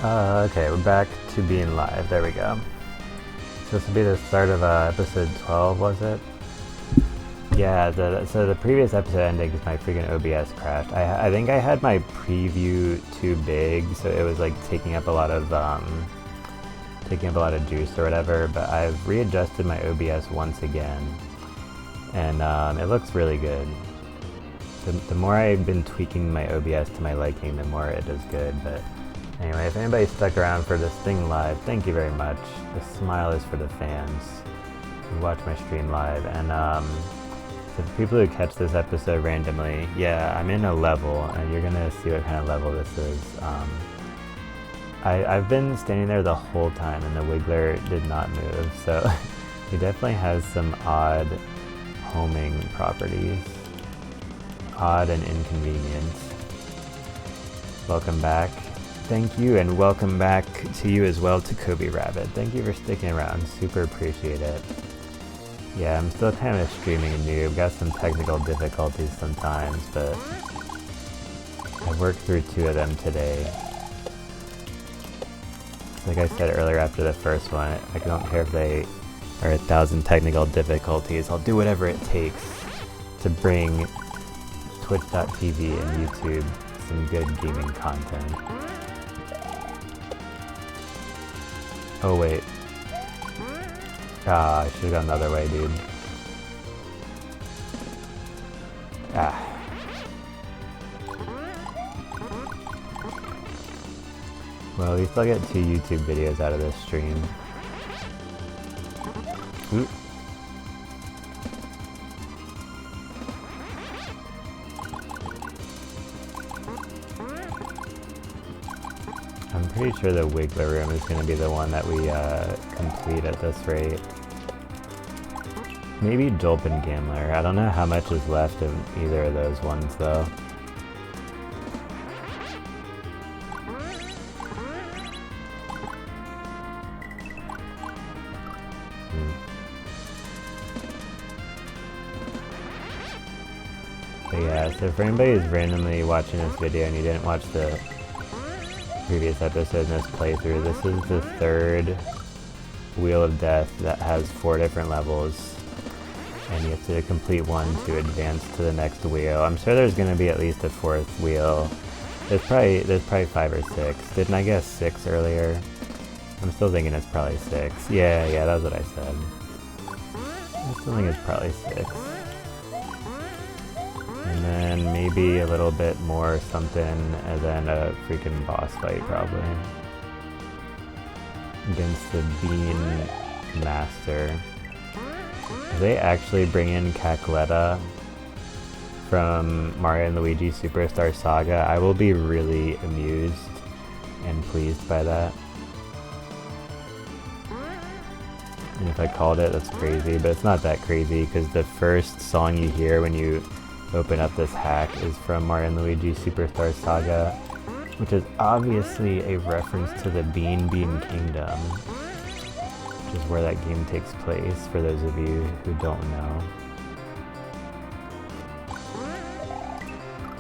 Okay, we're back to being live. There we go. So this will be the start of episode 12, was it? Yeah, so the previous episode ending because my freaking OBS crashed. I think I had my preview too big, so it was like taking up a lot of juice or whatever, but I've readjusted my OBS once again, and it looks really good. The more I've been tweaking my OBS to my liking, the more it does good, but anyway, if anybody stuck around for this thing live, thank you very much. The smile is for the fans who watch my stream live, and so for people who catch this episode randomly, yeah, I'm in a level, and you're gonna see what kind of level this is. I've been standing there the whole time, and the wiggler did not move, so he definitely has some odd homing properties. Odd and inconvenient. Welcome back. Thank you, and welcome back to you as well, to Kobe Rabbit. Thank you for sticking around. Super appreciate it. Yeah, I'm still kind of streaming noob. Got some technical difficulties sometimes, but I worked through 2 of them today. Like I said earlier after the first one, I don't care if they are 1,000 technical difficulties. I'll do whatever it takes to bring Twitch.tv and YouTube some good gaming content. Oh wait. Ah, I should've gone the other way, dude. Ah. Well, at least I'll get 2 YouTube videos out of this stream. Oop. I'm pretty sure the Wiggler room is going to be the one that we complete at this rate. Maybe Dolphin Gambler. I don't know how much is left of either of those ones though. But yeah, so for anybody who's randomly watching this video and you didn't watch the previous episode in this playthrough, this is the 3rd Wheel of Death that has 4 different levels, and you have to complete one to advance to the next wheel. I'm sure there's going to be at least a 4th wheel. There's probably 5 or 6. Didn't I guess 6 earlier? I'm still thinking it's probably 6. Yeah, that was what I said. I still think it's probably 6. And then maybe a little bit more something, and then a freaking boss fight probably. Against the Bean Master. If they actually bring in Cackletta from Mario & Luigi Superstar Saga, I will be really amused and pleased by that. And if I called it, that's crazy, but it's not that crazy because the first song you hear when you open up this hack is from Mario & Luigi Superstar Saga, which is obviously a reference to the Bean Kingdom, which is where that game takes place, for those of you who don't know.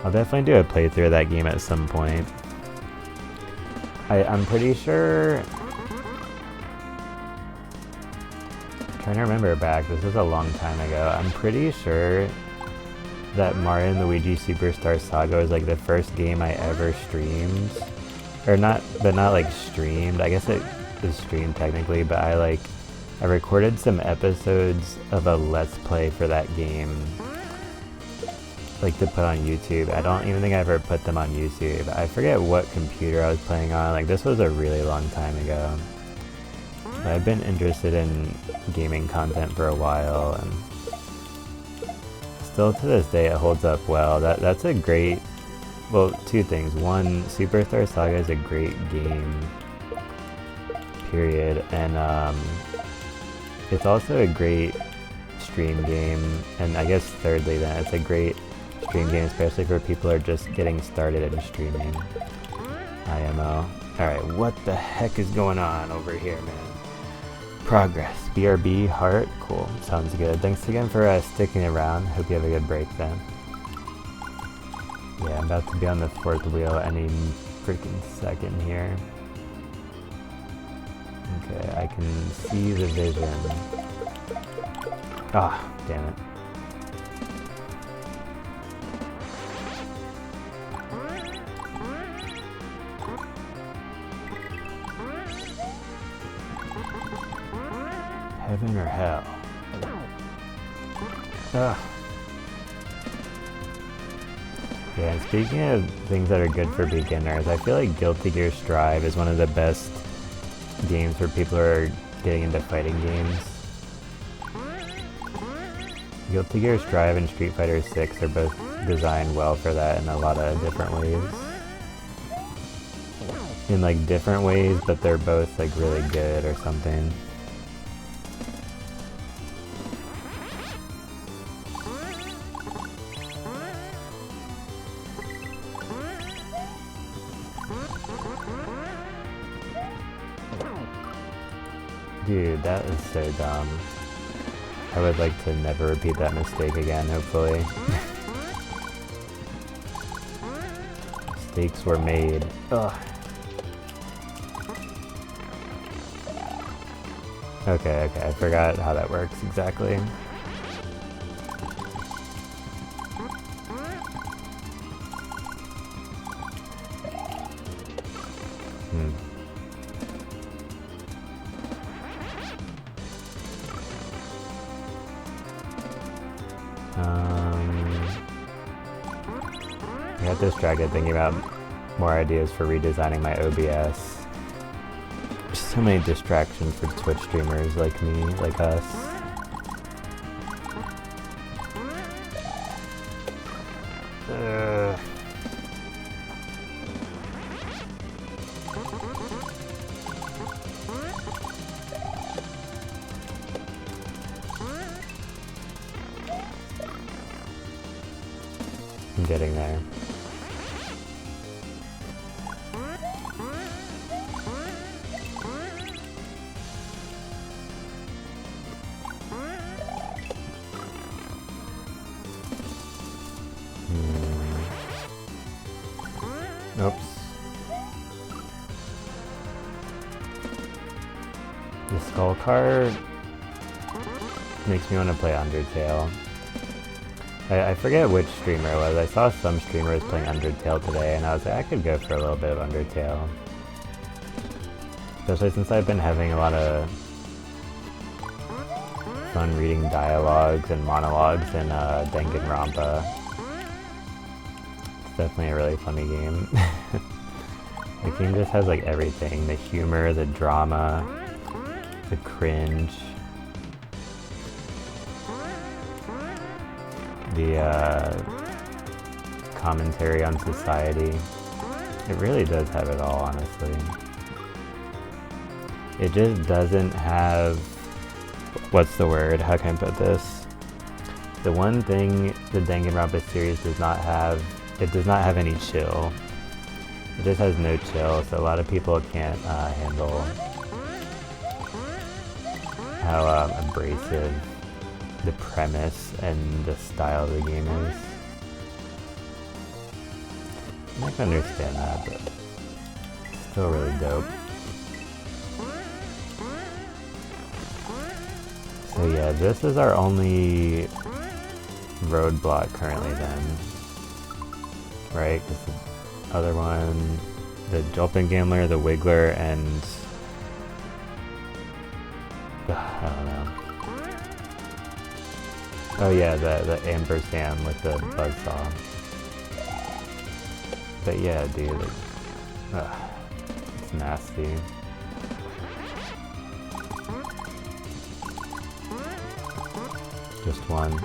I'll definitely do a playthrough of that game at some point. I'm pretty sure... I'm trying to remember back, this was a long time ago. I'm pretty sure that Mario & Luigi Superstar Saga was like the first game I ever streamed. Or not, but not like streamed. I guess it was streamed technically, but I recorded some episodes of a Let's Play for that game, like to put on YouTube. I don't even think I ever put them on YouTube. I forget what computer I was playing on. Like, this was a really long time ago. But I've been interested in gaming content for a while, and still to this day it holds up well. That's a great, well, 2 things. One, Superstar Saga is a great game, period, and it's also a great stream game, and I guess thirdly then, it's a great stream game, especially for people who are just getting started in streaming. IMO. Alright, what the heck is going on over here, man? Progress. BRB, heart. Cool. Sounds good. Thanks again for sticking around. Hope you have a good break then. Yeah, I'm about to be on the 4th wheel any freaking second here. Okay, I can see the vision. Ah, damn it. Heaven or hell? Ugh. Yeah, and speaking of things that are good for beginners, I feel like Guilty Gear Strive is one of the best games where people are getting into fighting games. Guilty Gear Strive and Street Fighter 6 are both designed well for that in a lot of different ways. In like different ways, but they're both like really good or something. Dude, that is so dumb. I would like to never repeat that mistake again, hopefully. Mistakes were made. Ugh. Okay, I forgot how that works exactly. I got distracted thinking about more ideas for redesigning my OBS. There's so many distractions for Twitch streamers like me, like us. I'm getting there. Oops. The skull card makes me want to play Undertale. I forget which streamer it was. I saw some streamers playing Undertale today, and I was like, I could go for a little bit of Undertale. Especially since I've been having a lot of fun reading dialogues and monologues in Danganronpa. It's definitely a really funny game. The game just has like everything. The humor, the drama, the cringe. The commentary on society. It really does have it all, honestly. It just doesn't have... What's the word? How can I put this? The one thing the Danganronpa series does not have, it does not have any chill. It just has no chill, so a lot of people can't handle how abrasive the premise and the style of the game is. I can understand that, but it's still really dope. So yeah, this is our only roadblock currently then. Right? Because the other one, the Jolpin Gambler, the Wiggler, and... I don't know. Oh yeah, the ampersand with the buzzsaw. But yeah, dude, it's nasty. Just one.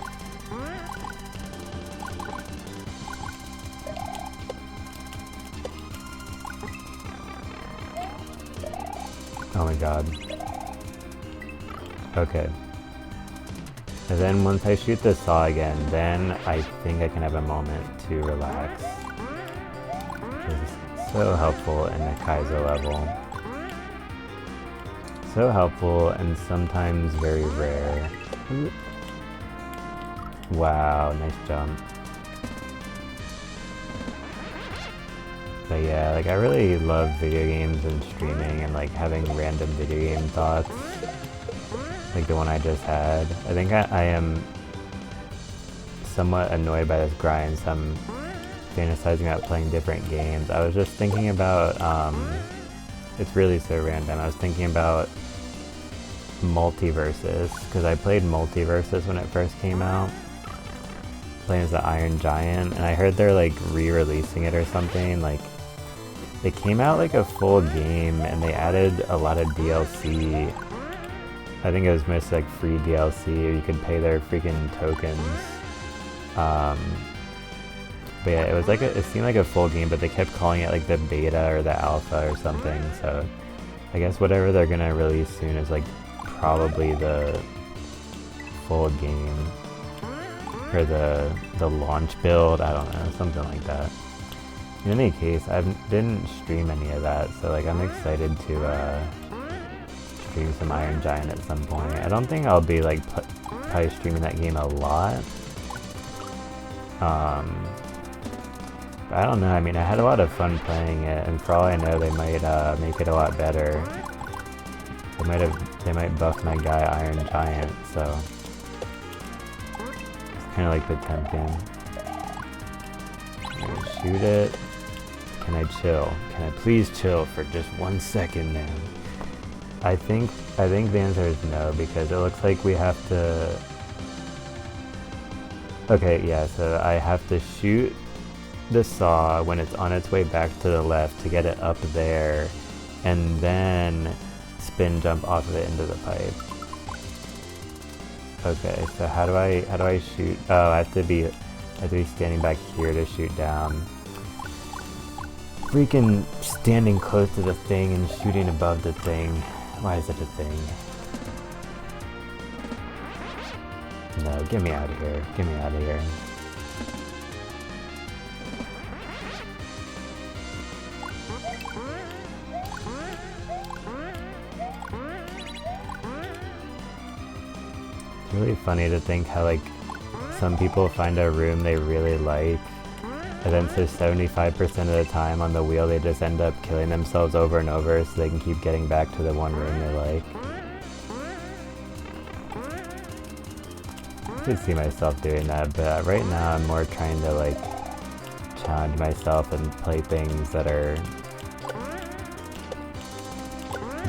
Oh my god. Okay. And then once I shoot the saw again, then I think I can have a moment to relax. Which is so helpful in the Kaizo level. So helpful and sometimes very rare. Wow, nice jump. But But yeah, like I really love video games and streaming and like having random video game thoughts. Like the one I just had. I think I am somewhat annoyed by this grind, so I'm fantasizing about playing different games. I was just thinking about, it's really so random, I was thinking about Multiverses, because I played Multiverses when it first came out, playing as the Iron Giant, and I heard they're like re-releasing it or something. Like it came out like a full game and they added a lot of DLC. I think it was mostly like free DLC, or you could pay their freaking tokens. But yeah, it was like it seemed like a full game, but they kept calling it like the beta or the alpha or something. So I guess whatever they're gonna release soon is like probably the full game, or the launch build. I don't know, something like that. In any case, I didn't stream any of that, so like I'm excited to stream some Iron Giant at some point. I don't think I'll be like probably streaming that game a lot. I don't know, I mean I had a lot of fun playing it, and for all I know they might make it a lot better. They might buff my guy Iron Giant, so it's kinda like Potemkin. I'm gonna shoot it. Can I chill? Can I please chill for just 1 second, man? I think the answer is no, because it looks like we have to... Okay, yeah, so I have to shoot the saw when it's on its way back to the left to get it up there, and then spin jump off of it into the pipe. Okay, so how do I shoot? Oh, I have to be standing back here to shoot down. Freaking standing close to the thing and shooting above the thing. Why is it a thing? No, get me out of here. Get me out of here. It's really funny to think how like some people find a room they really like, and then so 75% of the time on the wheel they just end up killing themselves over and over so they can keep getting back to the one room they like. I could see myself doing that, but right now I'm more trying to like challenge myself and play things that are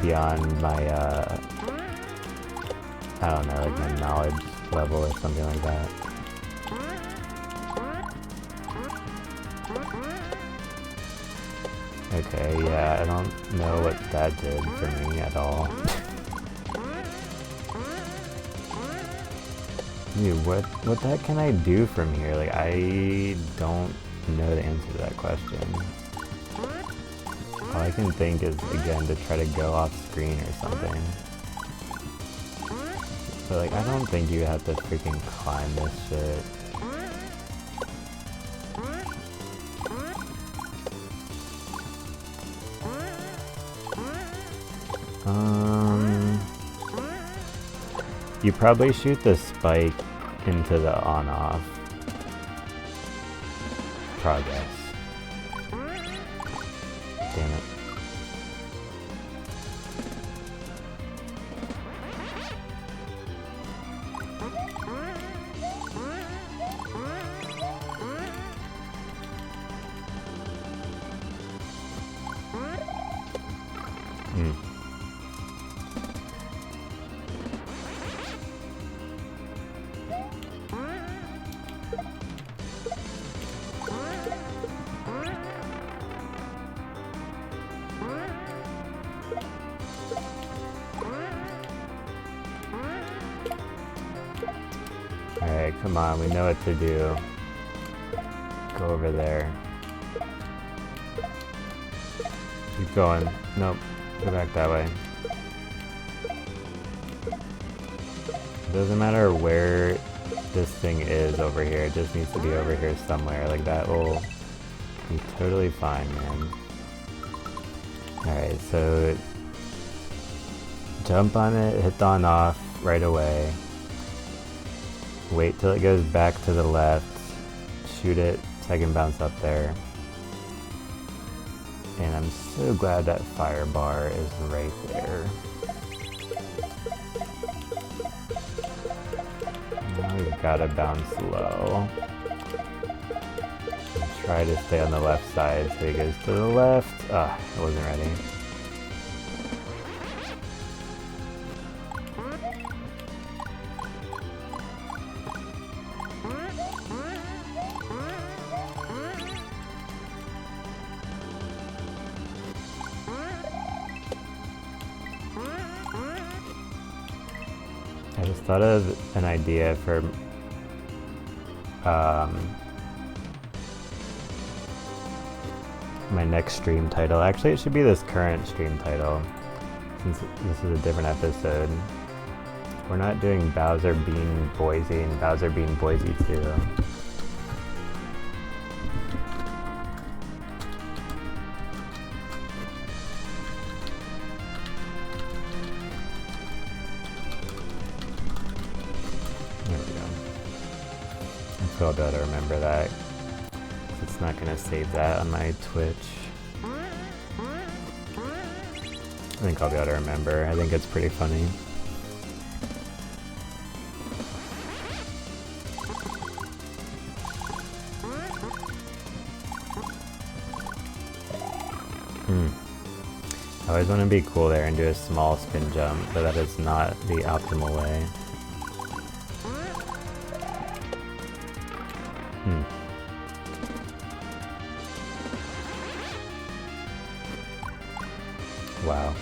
beyond my I don't know, like my knowledge level or something like that. Okay, yeah, I don't know what that did for me at all. Dude, what the heck can I do from here? Like, I don't know the answer to that question. All I can think is, again, to try to go off screen or something. But like, I don't think you have to freaking climb this shit. You probably shoot the spike into the on-off progress. Damn it. Alright, come on, we know what to do. Go over there. Keep going. Nope, go back that way. It doesn't matter where this thing is over here, it just needs to be over here somewhere. Like, that will be totally fine, man. Alright, so jump on it, hit the on off right away. Wait till it goes back to the left, shoot it, so I can bounce up there. And I'm so glad that fire bar is right there. Now we've got to bounce low. And try to stay on the left side so he goes to the left. Ah, I wasn't ready. I just thought of an idea for my next stream title. Actually, it should be this current stream title, since this is a different episode. We're not doing Bowser Bean Boise and Bowser Bean Boise 2. I'll be able to remember that. It's not gonna save that on my Twitch. I think I'll be able to remember. I think it's pretty funny. I always want to be cool there and do a small spin jump, but that is not the optimal way. Wow.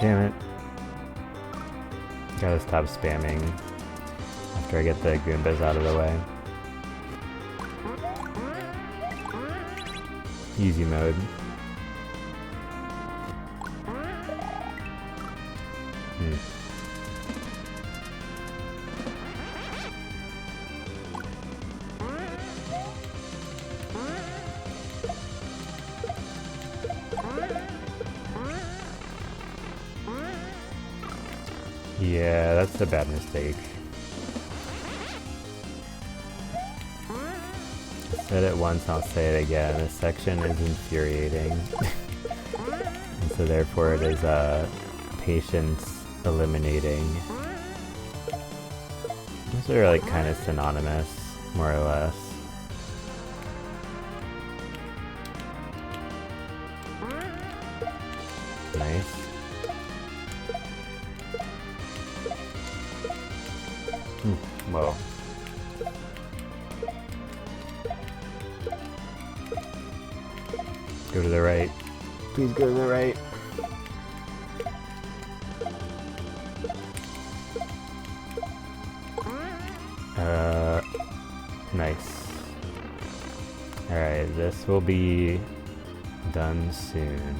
Damn it. Gotta stop spamming after I get the Goombas out of the way. Easy mode. Yeah, that's a bad mistake. I said it once, I'll say it again. This section is infuriating. And so therefore it is patience eliminating. Those are like kind of synonymous, more or less. Nice. Whoa. Go to the right. Please go to the right. Nice. Alright, this will be done soon.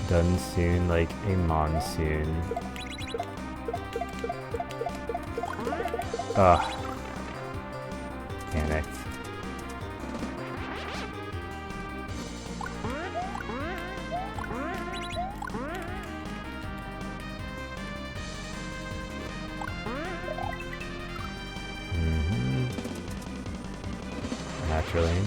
Done soon like a monsoon. Ugh. Panicked. Naturally.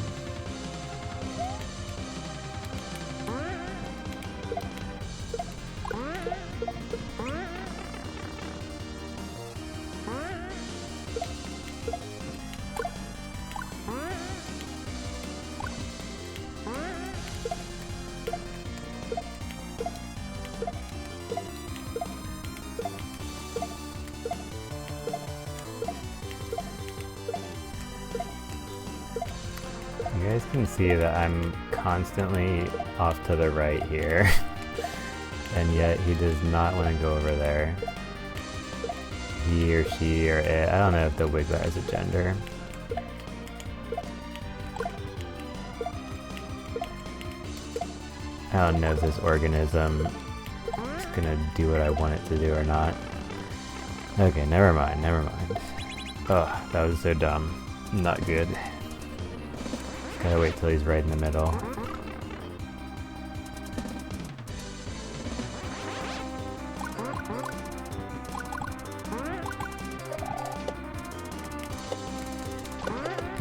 You guys can see that I'm constantly off to the right here, and yet he does not want to go over there. He or she or it, I don't know if the Wiggler has a gender. I don't know if this organism is gonna do what I want it to do or not. Okay, never mind, never mind. Ugh, that was so dumb. Not good. Gotta wait till he's right in the middle.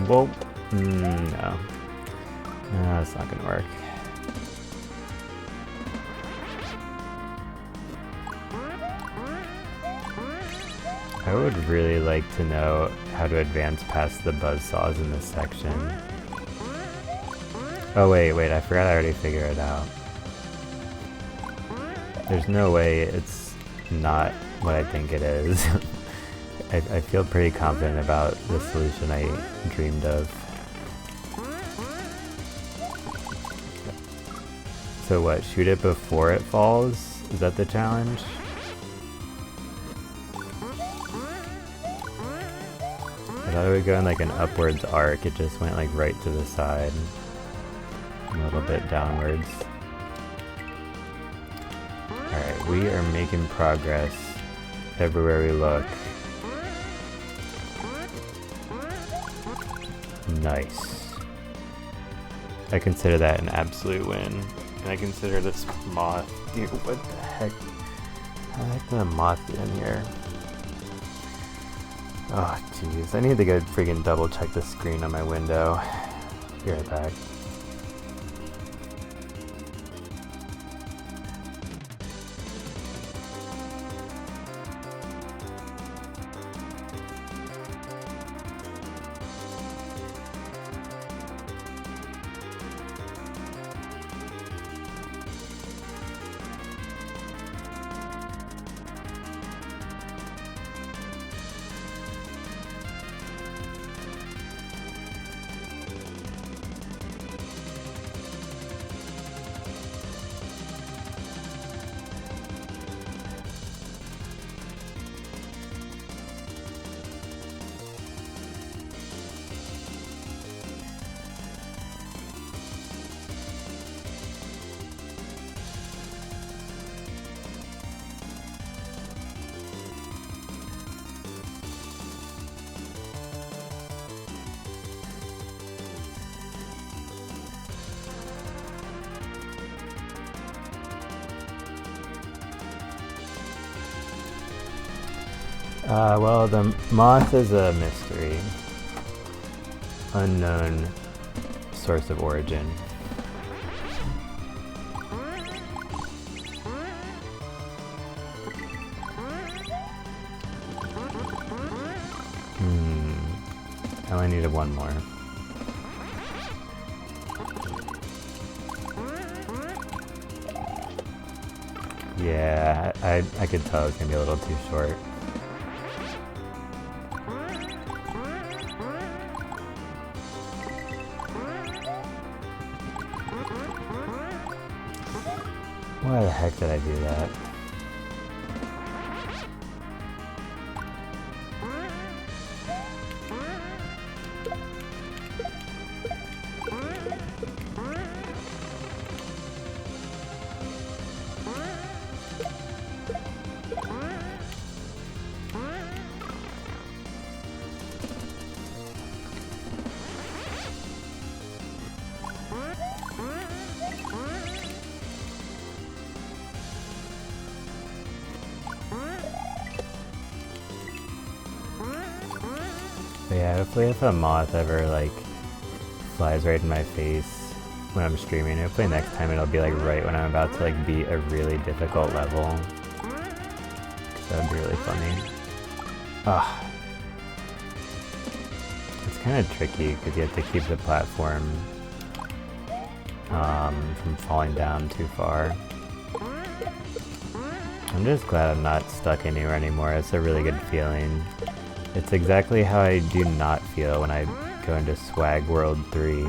Whoa. No. No, that's not gonna work. I would really like to know how to advance past the buzzsaws in this section. Oh wait, I forgot I already figured it out. There's no way it's not what I think it is. I feel pretty confident about the solution I dreamed of. So what, shoot it before it falls? Is that the challenge? I thought it would go in like an upwards arc, it just went like right to the side. A little bit downwards. Alright, we are making progress everywhere we look. Nice. I consider that an absolute win. And I consider this moth... Dude, what the heck? How the heck did a moth get in here? Oh, jeez. I need to go freaking double check the screen on my window. Be right back. Well, the moth is a mystery. Unknown source of origin. I only needed one more. Yeah, I could tell it was gonna be a little too short. Why the heck did I do that? But yeah, hopefully if a moth ever like flies right in my face when I'm streaming, hopefully next time it'll be like right when I'm about to like beat a really difficult level. That would be really funny. Ah, it's kind of tricky because you have to keep the platform from falling down too far. I'm just glad I'm not stuck anywhere anymore. It's a really good feeling. It's exactly how I do not feel when I go into Swag World 3.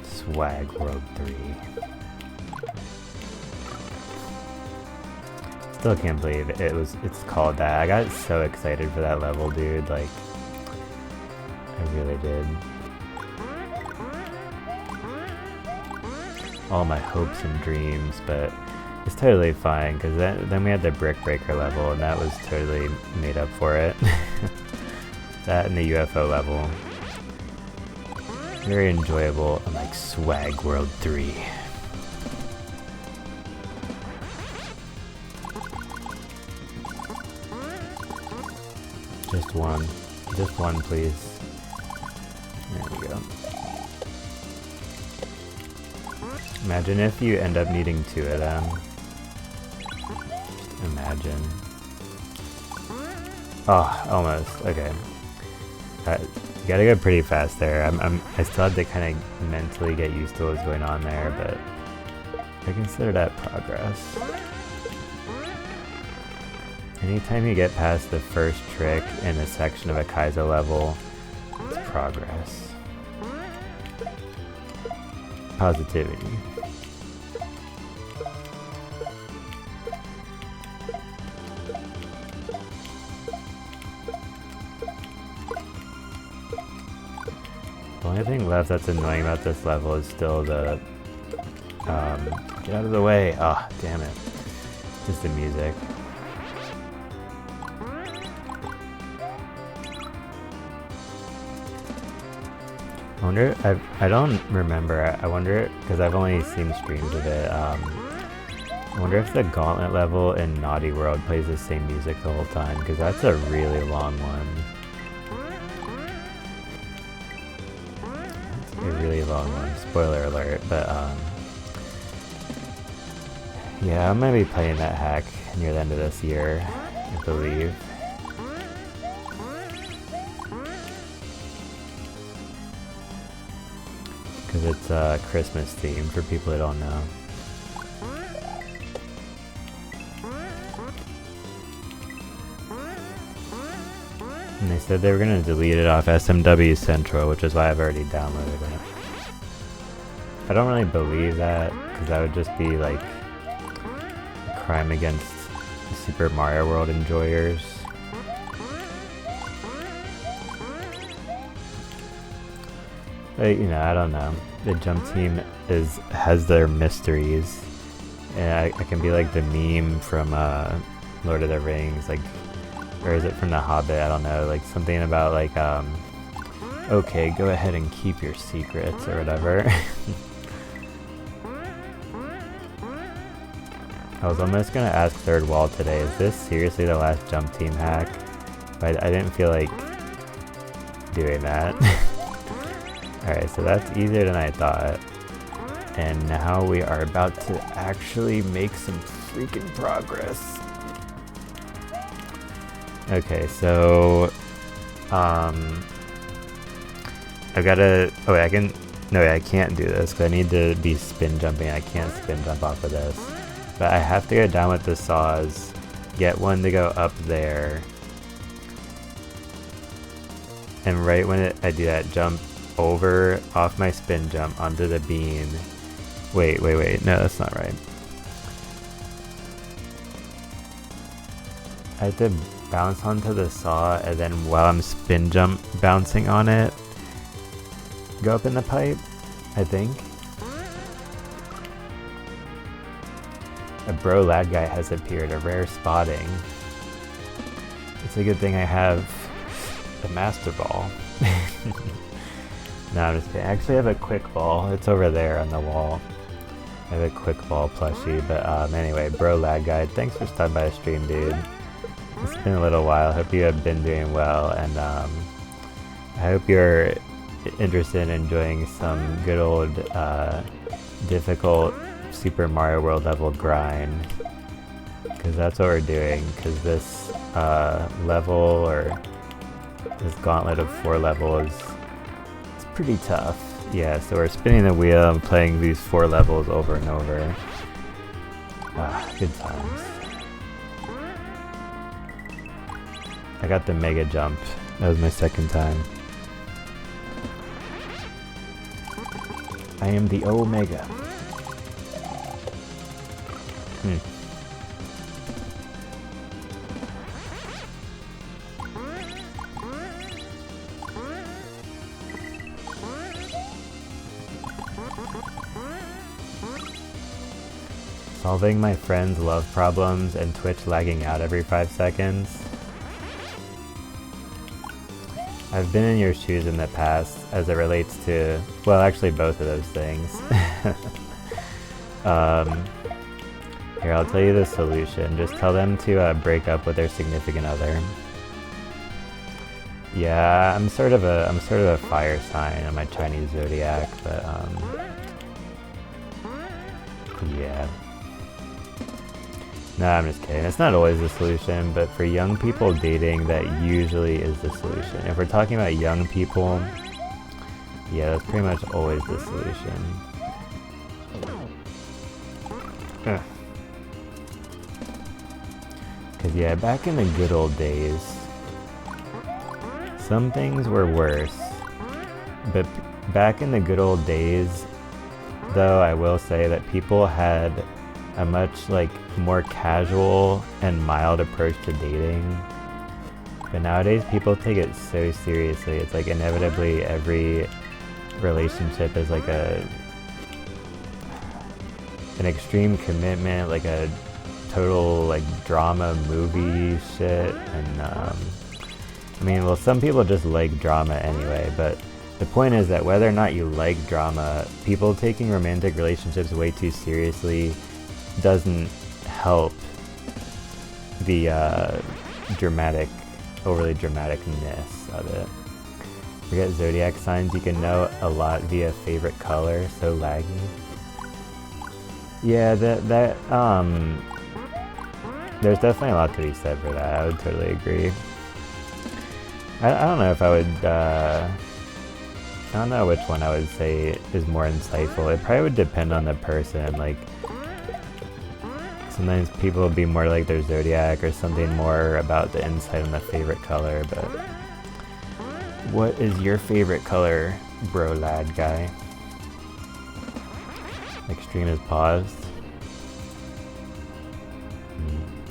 Swag World 3. Still can't believe it's called that. I got so excited for that level, dude. Like, I really did. all my hopes and dreams, but it's totally fine, because then we had the Brick Breaker level, and that was totally made up for it. That and the UFO level. Very enjoyable. I'm like, Swag World 3. Just one. Just one, please. There we go. Imagine if you end up needing 2 of them. Just imagine. Oh, almost. Okay. You gotta go pretty fast there. I still have to kind of mentally get used to what's going on there, but I consider that progress. Anytime you get past the first trick in a section of a Kaizo level, it's progress. Positivity. The only thing left that's annoying about this level is still the get out of the way. Ah, oh, damn it. Just the music. I wonder, I don't remember, I wonder, because I've only seen streams of it, I wonder if the Gauntlet level in Naughty World plays the same music the whole time, because that's a really long one. That's a really long one, spoiler alert, but yeah, I'm going to be playing that hack near the end of this year, I believe. Because it's Christmas themed for people who don't know. And they said they were going to delete it off SMW Central, which is why I've already downloaded it. I don't really believe that, because that would just be like a crime against the Super Mario World enjoyers. But, you know, I don't know. The jump team has their mysteries, and I can be like the meme from Lord of the Rings, like, or is it from The Hobbit? I don't know, like something about like, okay, go ahead and keep your secrets or whatever. I was almost gonna ask Third Wall today, is this seriously the last jump team hack? But I didn't feel like doing that. Alright, so that's easier than I thought. And now we are about to actually make some freaking progress. Okay, so I've gotta, oh wait, I can't do this because I need to be spin jumping. I can't spin jump off of this. But I have to go down with the saws, get one to go up there, and right when I do that, jump over off my spin jump onto the bean. Wait, no, that's not right. I have to bounce onto the saw, and then while I'm spin jump bouncing on it, go up in the pipe, I think. A bro lad guy has appeared, a rare spotting. It's a good thing I have the master ball. No, I'm just kidding. I actually have a quick ball. It's over there on the wall. I have a quick ball plushie, but anyway, bro lad guy, thanks for stopping by the stream, dude. It's been a little while. Hope you have been doing well, and I hope you're interested in enjoying some good old difficult Super Mario World level grind, because that's what we're doing, because this level, or this gauntlet of 4 levels, it's pretty tough. Yeah, so we're spinning the wheel and playing these 4 levels over and over. Good times. I got the mega jump. That was my second time. I am the Omega. Solving my friends' love problems and Twitch lagging out every 5 seconds. I've been in your shoes in the past as it relates to, well, actually both of those things. Here, I'll tell you the solution. Just tell them to break up with their significant other. Yeah, I'm sort of a fire sign on my Chinese zodiac, but yeah. No, I'm just kidding. It's not always the solution, but for young people dating, that usually is the solution. If we're talking about young people, yeah, that's pretty much always the solution. Because yeah, back in the good old days, some things were worse. But back in the good old days, though, I will say that people had a much more casual and mild approach to dating. But nowadays people take it so seriously. It's like inevitably every relationship is like an extreme commitment, like a total drama movie shit. And I mean, well, some people just like drama anyway, but the point is that whether or not you like drama, people taking romantic relationships way too seriously doesn't help the overly dramaticness of it. Forget zodiac signs, you can know a lot via favorite color, so laggy. Yeah, there's definitely a lot to be said for that, I would totally agree. I don't know if I would, I don't know which one I would say is more insightful. It probably would depend on the person, sometimes people will be more like their zodiac or something more about the insight on the favorite color, but what is your favorite color, bro lad guy? Stream is paused.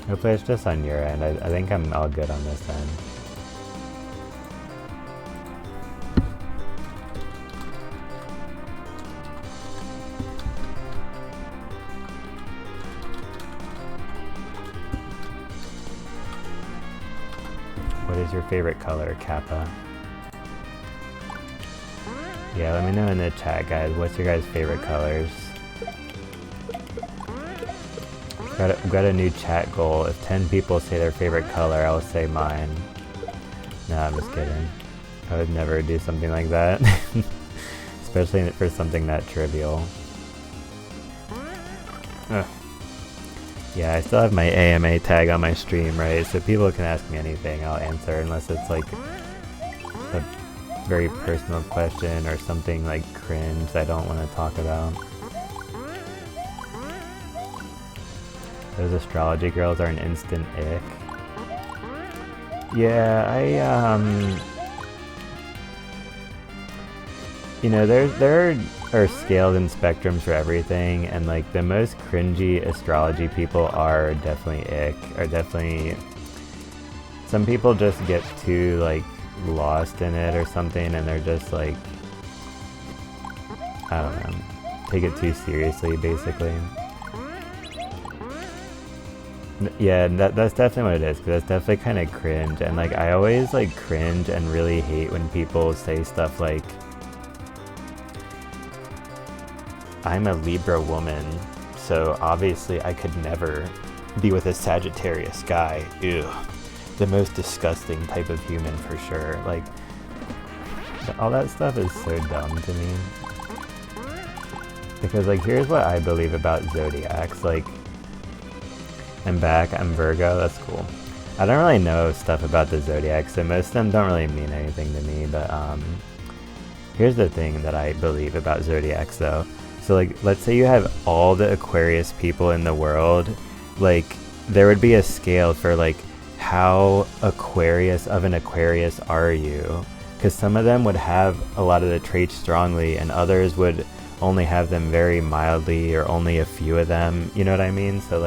Hopefully it's just on your end. I think I'm all good on this end. What is your favorite color, Kappa? Yeah, let me know in the chat, guys. What's your guys' favorite colors? Got a new chat goal. If 10 people say their favorite color, I'll say mine. No, I'm just kidding. I would never do something like that. Especially for something that trivial. Ugh. Yeah, I still have my AMA tag on my stream, right? So people can ask me anything, I'll answer, unless it's a very personal question or something cringe I don't want to talk about. Those astrology girls are an instant ick. Yeah, you know, there are scales and spectrums for everything, and the most cringy astrology people are definitely ick, some people just get too lost in it or something, and they're just I don't know, take it too seriously basically. Yeah, that's definitely what it is, because that's definitely kind of cringe, and I always cringe and really hate when people say stuff like, I'm a Libra woman, so obviously I could never be with a Sagittarius guy. Ew. The most disgusting type of human for sure. All that stuff is so dumb to me. Because here's what I believe about zodiacs. I'm back, I'm Virgo, that's cool. I don't really know stuff about the zodiac, so most of them don't really mean anything to me, but here's the thing that I believe about zodiacs though. So let's say you have all the Aquarius people in the world, there would be a scale for how Aquarius of an Aquarius are you? Because some of them would have a lot of the traits strongly, and others would only have them very mildly, or only a few of them, you know what I mean? So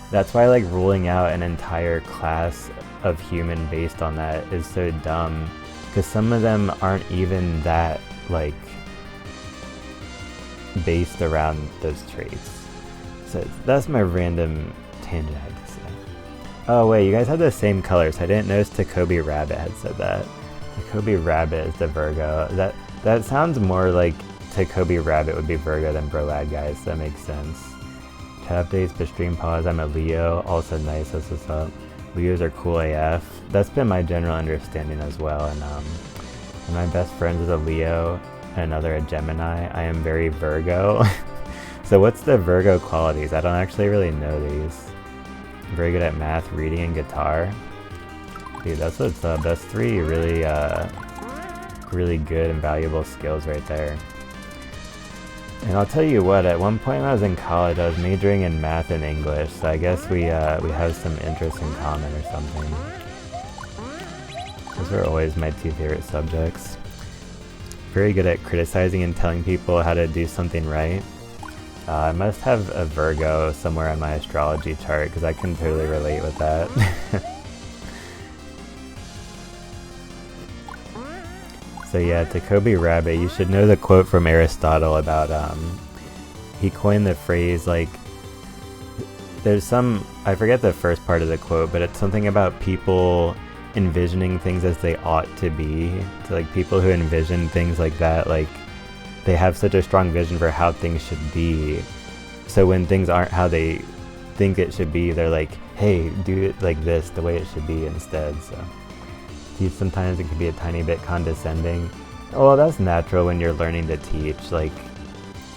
that's why ruling out an entire class of human based on that is so dumb, because some of them aren't even that based around those traits. So that's my random tangent I had to say. Oh wait, you guys have the same colors. I didn't notice Tacoby Rabbit had said that. Tacoby Rabbit is the Virgo. That sounds more like Tacoby Rabbit would be Virgo than Brolad, guys. That makes sense. Chat updates, but stream pause. I'm a Leo. Also nice. That's what's up. Leos are cool AF. That's been my general understanding as well. And my best friend is a Leo and another a Gemini. I am very Virgo. So what's the Virgo qualities? I don't actually really know these. I'm very good at math, reading, and guitar. Dude, that's what's up. That's three really, really good and valuable skills right there. And I'll tell you what, at one point when I was in college, I was majoring in math and English, so I guess we have some interests in common or something. Those are always my two favorite subjects. Very good at criticizing and telling people how to do something right. I must have a Virgo somewhere on my astrology chart, because I can totally relate with that. So yeah, Tacoby Rabbit, you should know the quote from Aristotle about, he coined the phrase, like, there's some, I forget the first part of the quote, but it's something about people envisioning things as they ought to be. So like people who envision things like that, like, they have such a strong vision for how things should be. So when things aren't how they think it should be, they're like, hey, do it like this, the way it should be instead, so. Sometimes it can be a tiny bit condescending. Well, that's natural when you're learning to teach. Like,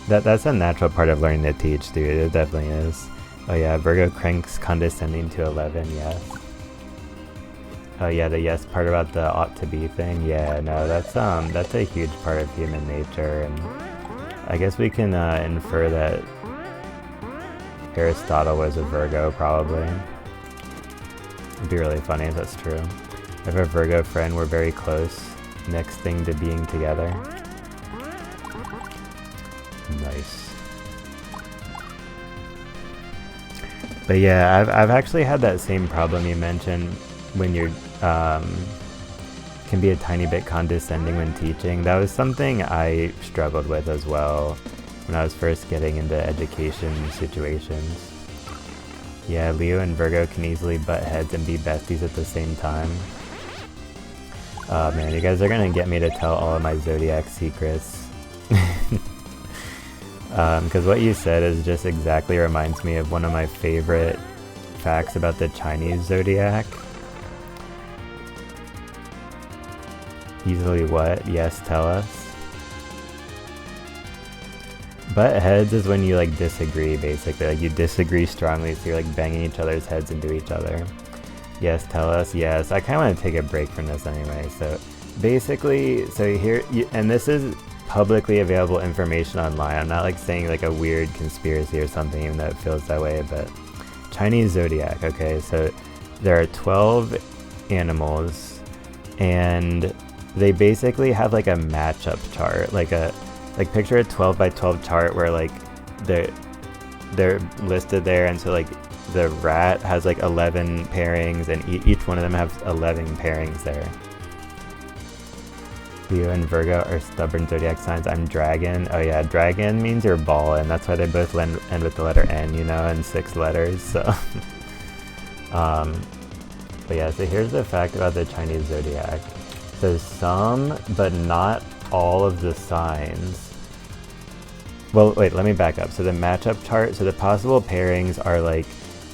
that's a natural part of learning to teach, dude. It definitely is. Oh yeah, Virgo cranks condescending to 11, yes. Oh yeah, the yes part about the ought to be thing. Yeah, no, that's a huge part of human nature, and I guess we can infer that Aristotle was a Virgo, probably. It'd be really funny if that's true. I have a Virgo friend, we're very close. Next thing to being together. Nice. But yeah, I've actually had that same problem you mentioned when you're, can be a tiny bit condescending when teaching. That was something I struggled with as well when I was first getting into education situations. Yeah, Leo and Virgo can easily butt heads and be besties at the same time. Oh man, you guys are gonna get me to tell all of my zodiac secrets. Because what you said is just exactly reminds me of one of my favorite facts about the Chinese zodiac. Easily what? Yes, tell us. Butt heads is when you like disagree, basically. Like you disagree strongly, so you're like banging each other's heads into each other. Yes, tell us. Yes, I kind of want to take a break from this anyway. So basically, so here, and this is publicly available information online. I'm not like saying like a weird conspiracy or something, even though it feels that way, but Chinese zodiac, okay? So there are 12 animals, and they basically have like a matchup chart, like picture a 12 by 12 chart where like they're listed there, and so like the rat has like 11 pairings, and each one of them has 11 pairings there. Leo and Virgo are stubborn zodiac signs. I'm dragon. Oh yeah, dragon means you're ballin'. That's why they both end with the letter N, you know, and 6 letters, so. But yeah, so here's the fact about the Chinese zodiac. So some, but not all of the signs. Well, wait, let me back up. So the matchup chart, so the possible pairings are like,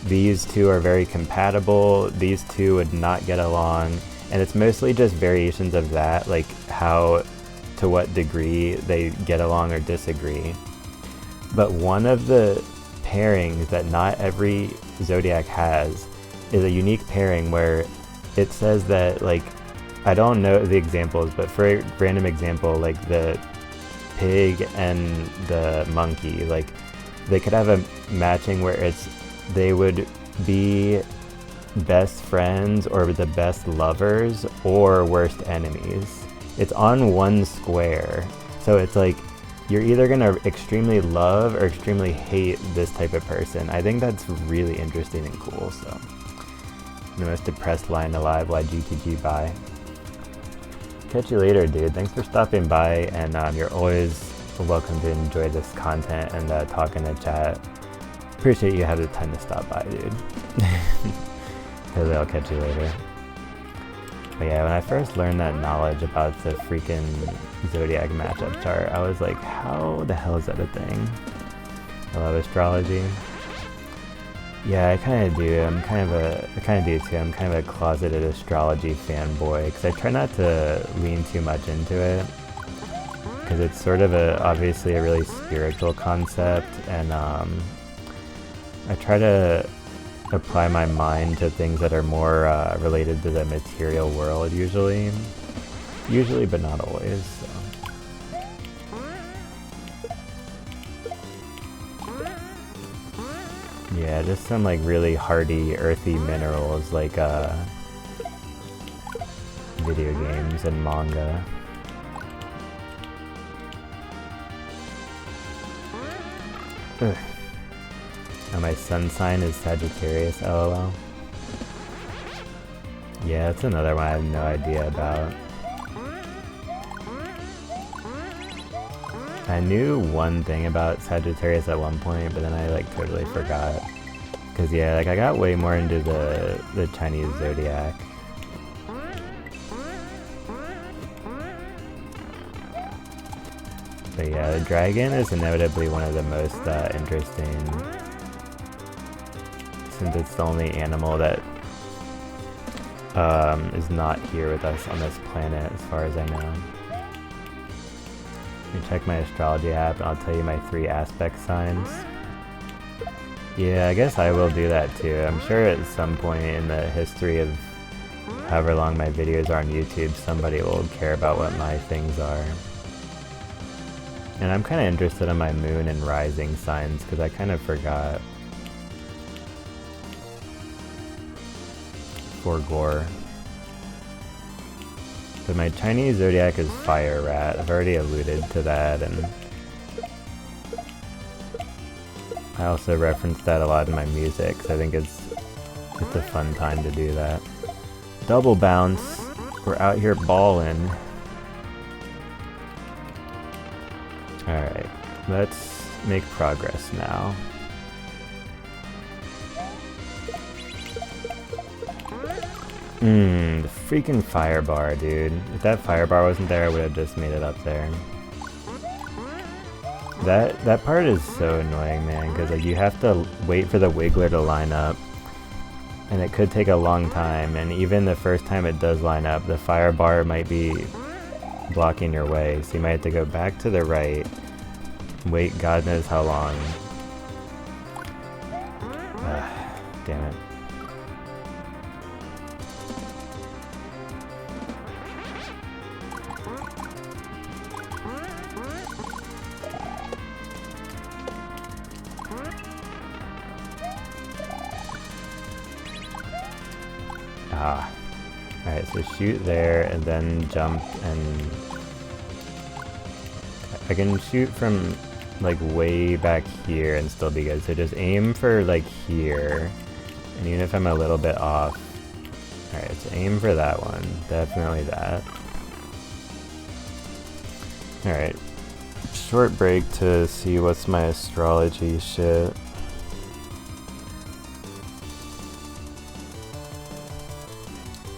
these two are very compatible, these two would not get along, and it's mostly just variations of that, like how, to what degree they get along or disagree. But one of the pairings that not every zodiac has is a unique pairing where it says that, like, I don't know the examples, but for a random example, like the pig and the monkey, like they could have a matching where they would be best friends or the best lovers or worst enemies. It's on one square. So it's like you're either gonna extremely love or extremely hate this type of person. I think that's really interesting and cool. So the most depressed line alive, YGTG, bye. Catch you later, dude. Thanks for stopping by, and you're always welcome to enjoy this content and talk in the chat. Appreciate you had the time to stop by, dude. Hopefully I'll catch you later. But yeah, when I first learned that knowledge about the freaking zodiac matchup chart, I was like, how the hell is that a thing? I love astrology. Yeah, I kind of do. I kind of do too. I'm kind of a closeted astrology fanboy because I try not to lean too much into it because it's sort of obviously a really spiritual concept, and I try to apply my mind to things that are more related to the material world usually, but not always. So. Yeah, just some like really hardy, earthy minerals like video games and manga. Ugh. And my sun sign is Sagittarius, lol. Yeah, that's another one I have no idea about. I knew one thing about Sagittarius at one point, but then I like totally forgot. Cause yeah, like I got way more into the Chinese zodiac. But yeah, the dragon is inevitably one of the most interesting, since it's the only animal that is not here with us on this planet as far as I know. Let me check my astrology app and I'll tell you my 3 aspect signs. Yeah, I guess I will do that too. I'm sure at some point in the history of however long my videos are on YouTube, somebody will care about what my things are. And I'm kind of interested in my moon and rising signs because I kind of forgot. For gore. But my Chinese zodiac is fire rat. I've already alluded to that, and I also reference that a lot in my music, so I think it's a fun time to do that. Double bounce. We're out here ballin'. Alright, let's make progress now. The freaking fire bar, dude. If that fire bar wasn't there, I would have just made it up there. That part is so annoying, man, because like you have to wait for the wiggler to line up, and it could take a long time, and even the first time it does line up, the fire bar might be blocking your way, so you might have to go back to the right, wait God knows how long. Damn it. Alright, so shoot there and then jump, and I can shoot from like way back here and still be good. So just aim for like here, and even if I'm a little bit off. Alright, so aim for that one. Definitely that. Alright. Short break to see what's my astrology shit.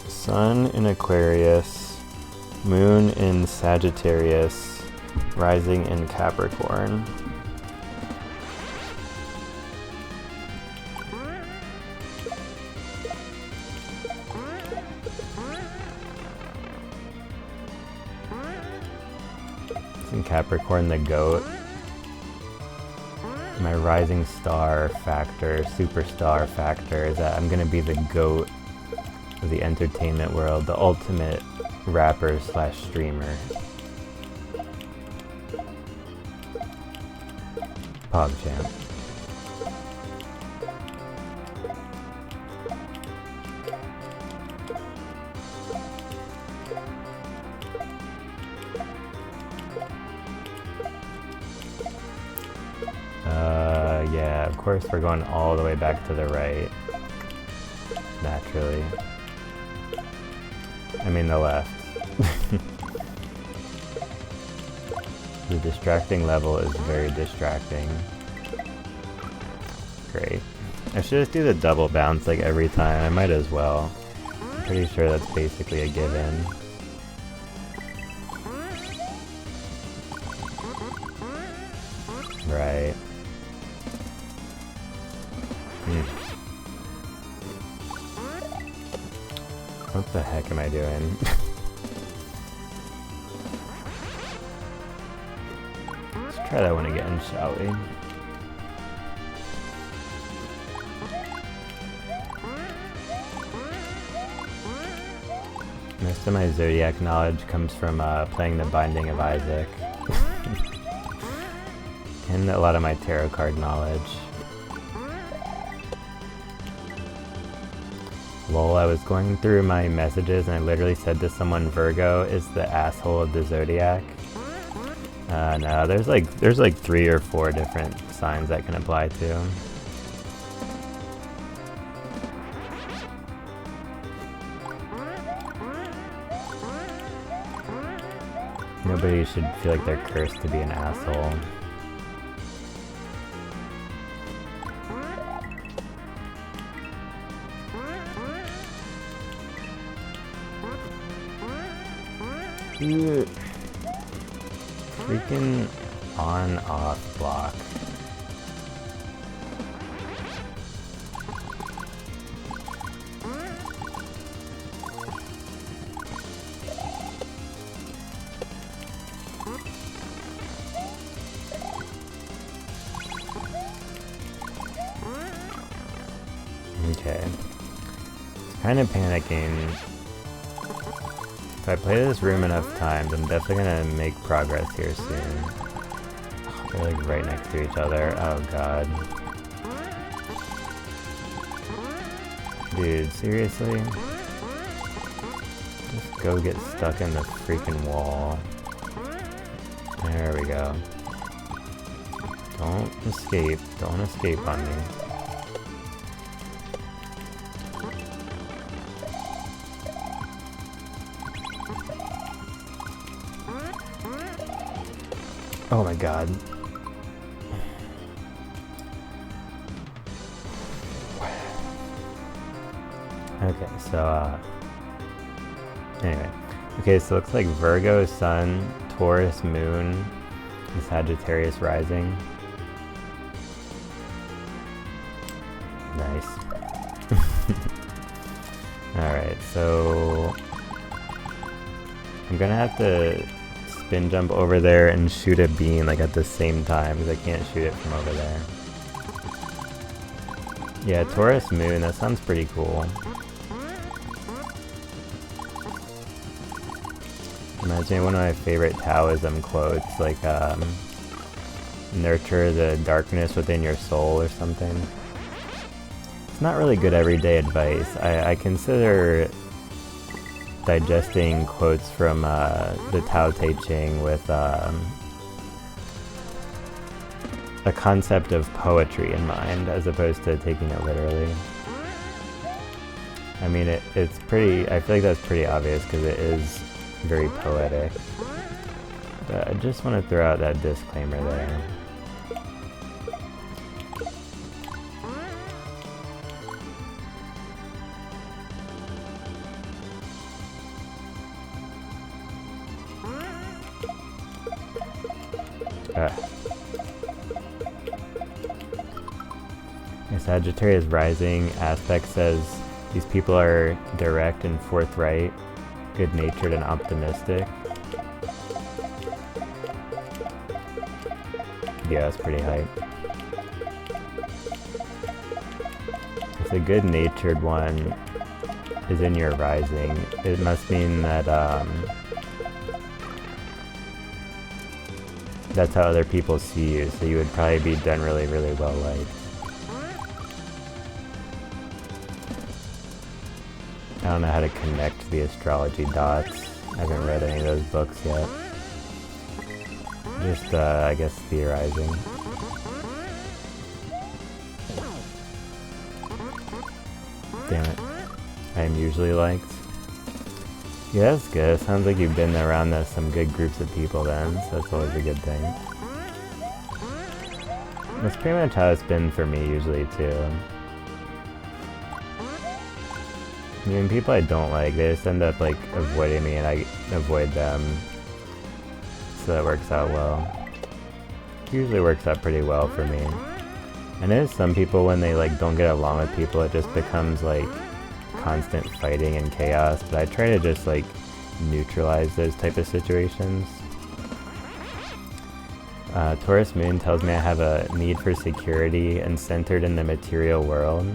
Sun in Aquarius, Moon in Sagittarius, Rising in Capricorn. It's in Capricorn, the goat. My rising star factor, superstar factor, is that I'm gonna be the goat of the entertainment world, the ultimate rapper slash streamer. PogChamp. Yeah, of course we're going all the way back to the right. Naturally. I mean the left. The distracting level is very distracting. Great. I should just do the double bounce like every time. I might as well. I'm pretty sure that's basically a given. Right. What the heck am I doing? Let's try that one again, shall we? Most of my Zodiac knowledge comes from playing The Binding of Isaac. And a lot of my tarot card knowledge. Lol, I was going through my messages and I literally said to someone Virgo is the asshole of the Zodiac. No, there's like 3 or 4 different signs that can apply to. Nobody should feel like they're cursed to be an asshole. Freaking on-off block. Okay. Kind of panicking. If I play this room enough times, I'm definitely gonna make progress here soon. Oh, they're like right next to each other. Oh god. Dude, seriously? Just go get stuck in the freaking wall. There we go. Don't escape. Don't escape on me. Oh my god. Okay, so, anyway. Okay, so it looks like Virgo, Sun, Taurus, Moon, and Sagittarius rising. Nice. Alright, so I'm gonna have to spin jump over there and shoot a bean like at the same time because I can't shoot it from over there. Yeah, Taurus Moon, that sounds pretty cool. Reminds me of one of my favorite Taoism quotes, like nurture the darkness within your soul or something. It's not really good everyday advice. I consider digesting quotes from the Tao Te Ching with a concept of poetry in mind as opposed to taking it literally. I mean, it's pretty, I feel like that's pretty obvious because it is very poetic. But I just want to throw out that disclaimer there. Sagittarius rising aspect says these people are direct and forthright, good-natured and optimistic. Yeah, that's pretty hype. If the good-natured one is in your rising, it must mean that that's how other people see you, so you would probably be done really, really well liked. I don't know how to connect the astrology dots. I haven't read any of those books yet. Just, I guess, theorizing. Damn it. I am usually liked. Yeah, that's good. It sounds like you've been around some good groups of people then, so that's always a good thing. That's pretty much how it's been for me usually too. I mean, people I don't like, they just end up like avoiding me and I avoid them. So that works out well. Usually works out pretty well for me. I know some people, when they like don't get along with people, it just becomes like constant fighting and chaos, but I try to just like neutralize those type of situations. Taurus Moon tells me I have a need for security and centered in the material world.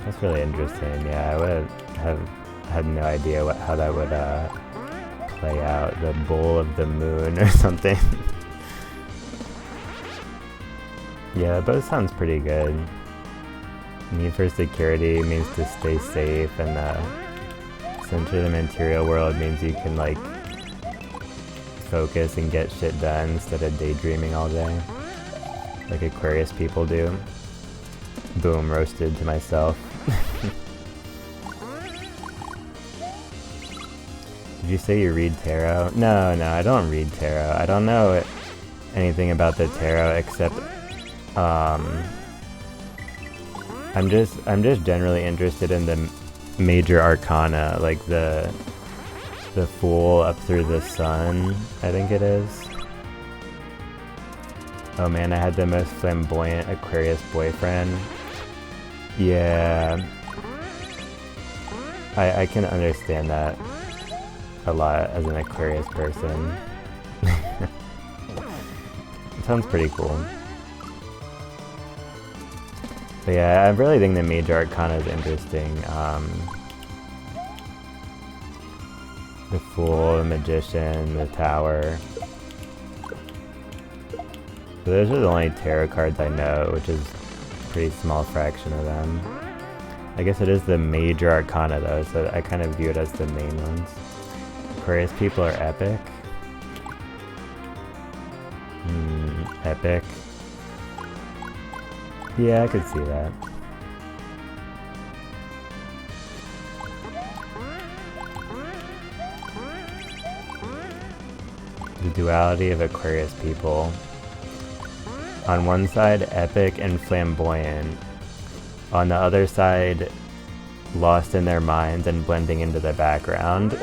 That's really interesting. Yeah, I would have had no idea how that would play out. The bowl of the moon or something. Yeah, both sounds pretty good. Need for security means to stay safe, and center the material world means you can like focus and get shit done instead of daydreaming all day, like Aquarius people do. Boom, roasted to myself. Did you say you read tarot? No, I don't read tarot. I don't know anything about the tarot except I'm just generally interested in the major arcana, like the Fool up through the Sun, I think it is. Oh man, I had the most flamboyant Aquarius boyfriend. Yeah, I can understand that a lot as an Aquarius person. It sounds pretty cool. But yeah, I really think the major arcana is interesting. The Fool, the Magician, the Tower. So those are the only tarot cards I know, which is a pretty small fraction of them. I guess it is the major arcana though, so I kind of view it as the main ones. Aquarius people are epic. Epic. Yeah, I could see that. The duality of Aquarius people. On one side, epic and flamboyant. On the other side, lost in their minds and blending into the background.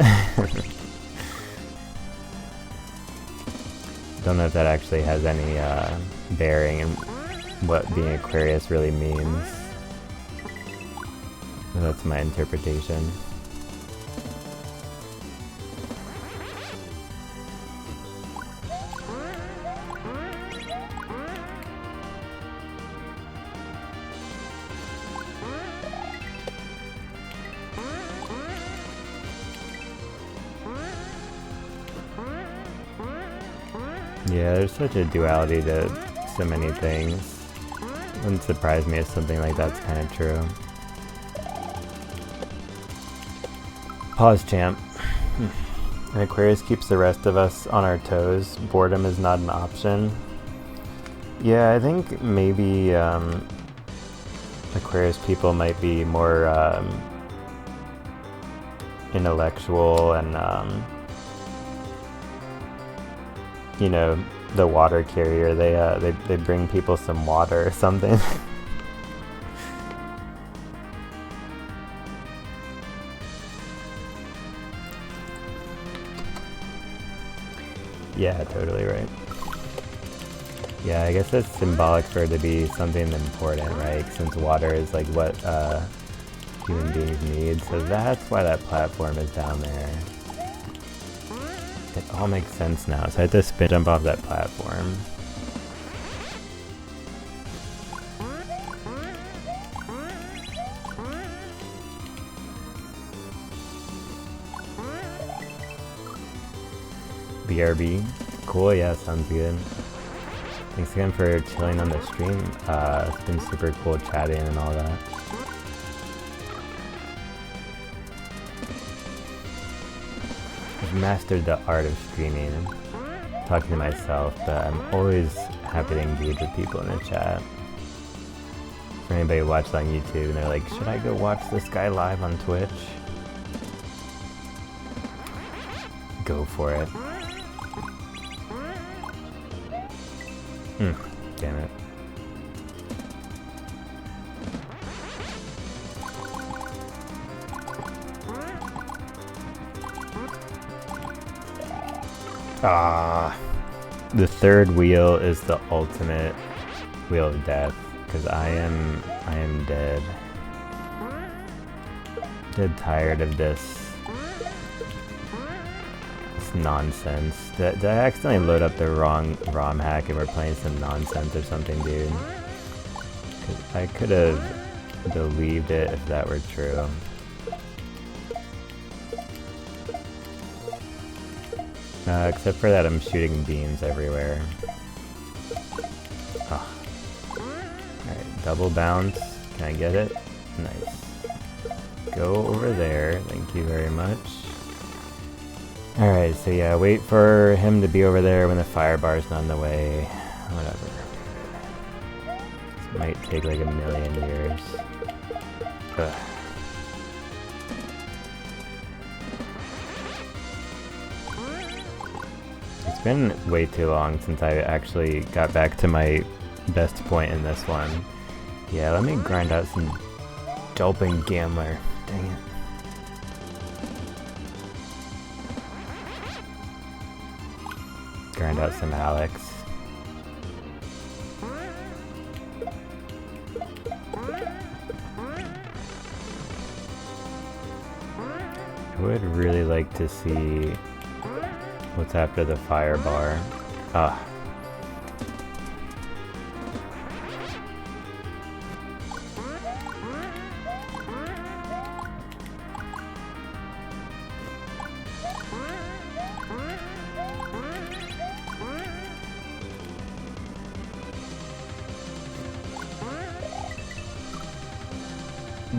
Don't know if that actually has any bearing in what being Aquarius really means. That's my interpretation. Yeah, there's such a duality to so many things. Wouldn't surprise me if something like that's kind of true. Pause champ. And Aquarius keeps the rest of us on our toes. Boredom is not an option. Yeah, I think maybe Aquarius people might be more intellectual and you know, the water carrier. They bring people some water or something. Yeah, totally right. Yeah, I guess that's symbolic for it to be something important, right? Since water is like what human beings need, so that's why that platform is down there. It all makes sense now, so I had to jump off that platform. BRB. Cool, yeah, sounds good. Thanks again for chilling on the stream. It's been super cool chatting and all that. I've mastered the art of streaming, talking to myself, but I'm always happy to engage with people in the chat. For anybody who watches on YouTube and they're like, should I go watch this guy live on Twitch? Go for it. Damn it. Ah, the third wheel is the ultimate wheel of death, because I am dead. Dead tired of this nonsense. Did I accidentally load up the wrong ROM hack and we're playing some nonsense or something, dude? 'Cause I could have believed it if that were true. Except for that I'm shooting beams everywhere. Oh. Alright, double bounce. Can I get it? Nice. Go over there. Thank you very much. Alright, so yeah, wait for him to be over there when the fire bar's not in the way. Whatever. This might take like 1,000,000 years. Ugh. It's been way too long since I actually got back to my best point in this one. Yeah, let me grind out some Dolphin Gambler. Dang it. Grind out some Alex. I would really like to see what's after the fire bar. Ah.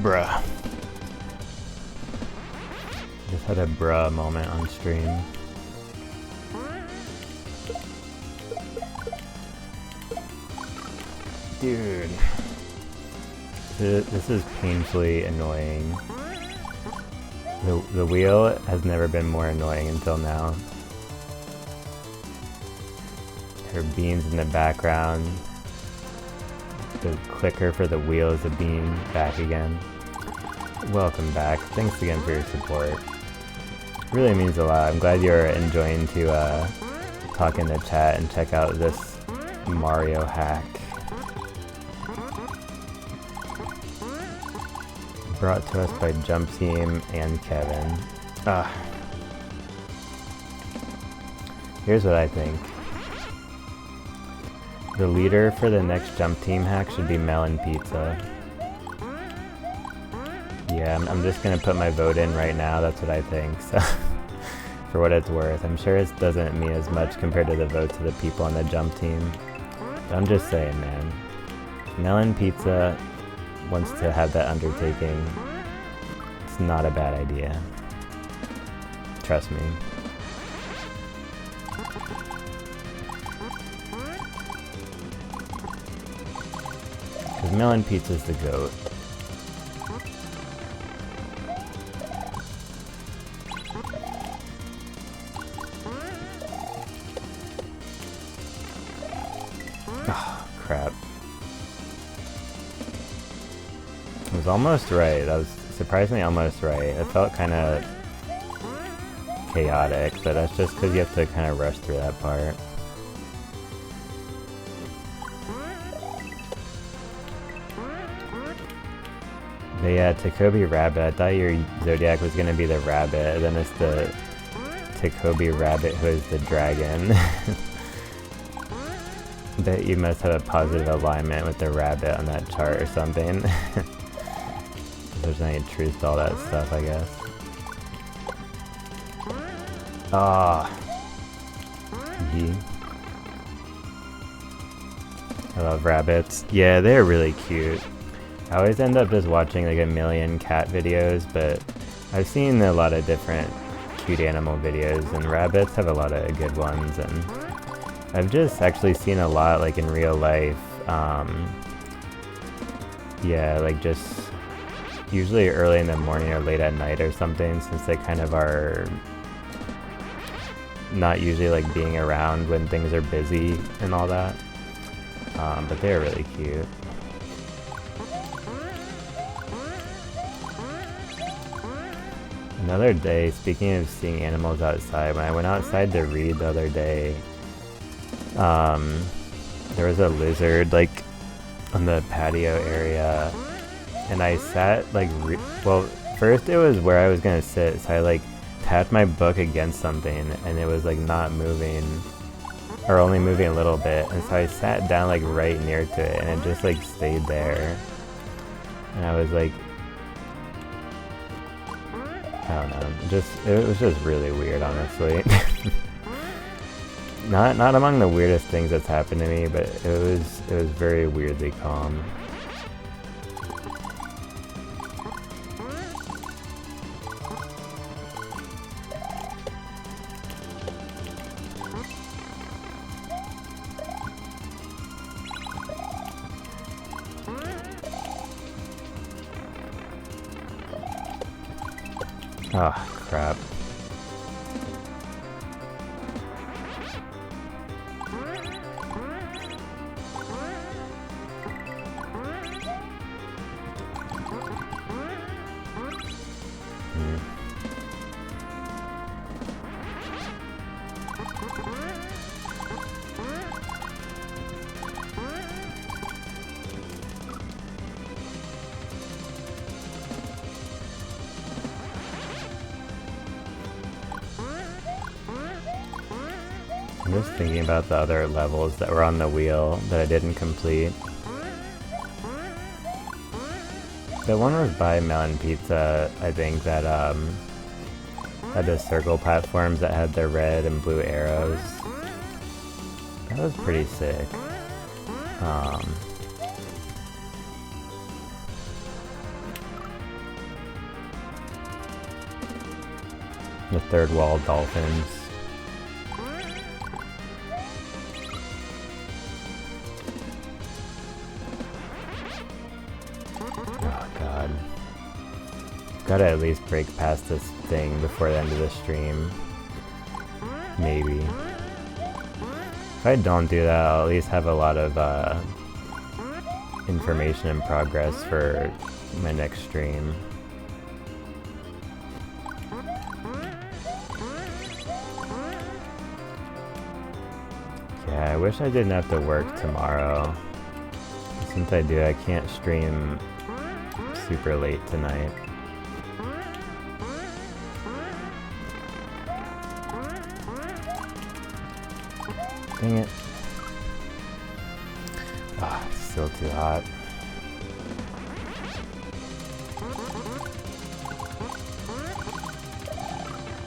Bruh. Just had a bruh moment on stream. Dude. This is painfully annoying. The wheel has never been more annoying until now. Her beams in the background. The clicker for the wheel is a beam. Back again. Welcome back. Thanks again for your support. Really means a lot. I'm glad you're enjoying to talk in the chat and check out this Mario hack. Brought to us by Jump Team and Kevin. Here's what I think. The leader for the next Jump Team hack should be Melon Pizza. Yeah, I'm just gonna put my vote in right now, that's what I think, so for what it's worth. I'm sure it doesn't mean as much compared to the votes of the people on the Jump Team. But I'm just saying, man. Melon Pizza wants to have that undertaking. It's not a bad idea. Trust me. Because Melon Pizza's the GOAT. Oh, crap. I was almost right. I was surprisingly almost right. It felt kind of chaotic, but that's just because you have to kind of rush through that part. But yeah, Tacoby Rabbit. I thought your Zodiac was going to be the rabbit, then it's the Tacoby Rabbit who is the dragon. Bet you must have a positive alignment with the rabbit on that chart or something. If there's any truth to all that stuff, I guess. Ah. I love rabbits. Yeah, they're really cute. I always end up just watching like 1,000,000 cat videos, but I've seen a lot of different cute animal videos, and rabbits have a lot of good ones, and I've just actually seen a lot like in real life. Yeah, like just usually early in the morning or late at night or something, since they kind of are not usually like being around when things are busy and all that. but they're really cute. Another day, speaking of seeing animals outside, when I went outside to read the other day, there was a lizard, like, on the patio area, and I sat, like, well, first it was where I was gonna sit, so I, like, tapped my book against something, and it was, like, not moving, or only moving a little bit, and so I sat down, like, right near to it, and it just, like, stayed there, and I was, like, I don't know, it was just really weird, honestly. Not among the weirdest things that's happened to me, but it was very weirdly calm. Oh, crap. I'm just thinking about the other levels that were on the wheel that I didn't complete. The one was by Mountain Pizza, I think, that had the circle platforms that had the red and blue arrows. That was pretty sick. The third wall dolphins. Oh god. Gotta at least break past this thing before the end of the stream. Maybe. If I don't do that, I'll at least have a lot of information and progress for my next stream. Yeah, I wish I didn't have to work tomorrow. Since I do, I can't stream super late tonight. Dang it. Ah, it's still too hot.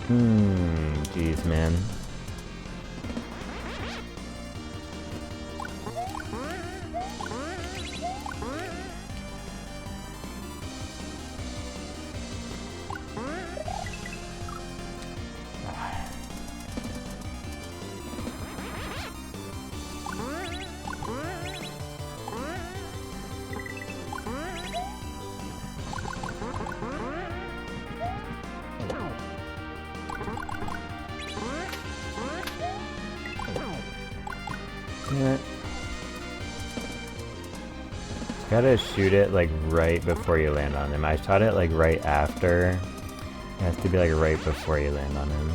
Jeez, man. Damn it. Gotta shoot it like right before you land on him. I shot it like right after. It has to be like right before you land on him.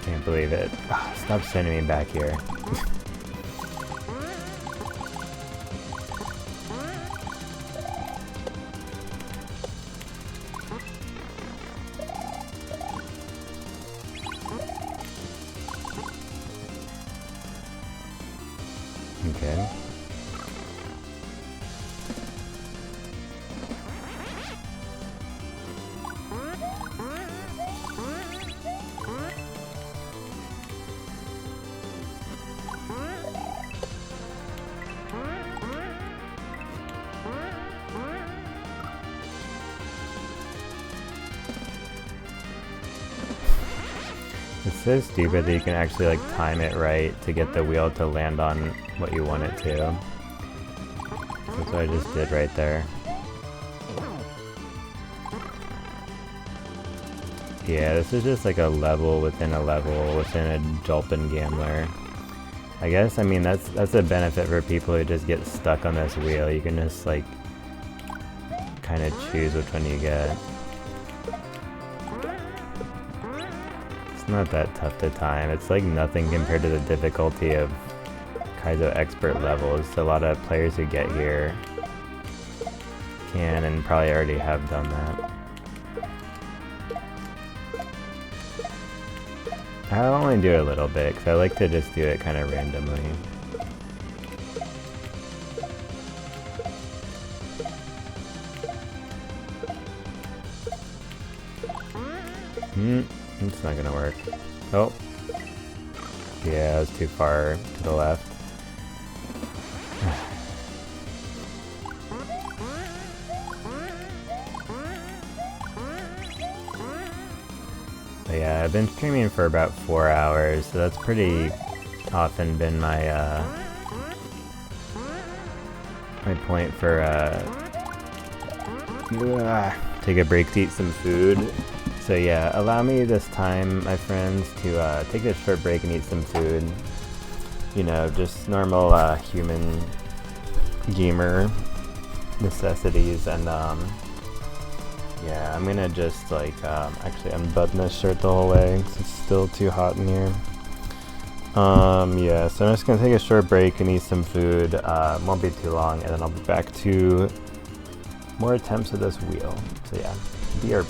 Can't believe it. Oh, stop sending me back here. Okay. It's so stupid that you can actually like time it right to get the wheel to land on what you want it to. That's what I just did right there. Yeah, this is just like a level within a Jolpin Gambler. I guess, I mean, that's a benefit for people who just get stuck on this wheel. You can just like kind of choose which one you get. It's not that tough to time. It's like nothing compared to the difficulty of Kaizo expert levels. A lot of players who get here can and probably already have done that. I'll only do it a little bit because I like to just do it kind of randomly. It's not gonna work. Oh. Yeah, it was too far to the left. But yeah, I've been streaming for about 4 hours, so that's pretty often been my my point for take a break to eat some food. So yeah, allow me this time, my friends, to take a short break and eat some food. You know, just normal human gamer necessities, and yeah, I'm gonna just like actually unbutton this shirt the whole way because it's still too hot in here. Yeah, so I'm just gonna take a short break and eat some food. Won't be too long, and then I'll be back to more attempts of this wheel. So yeah, BRB.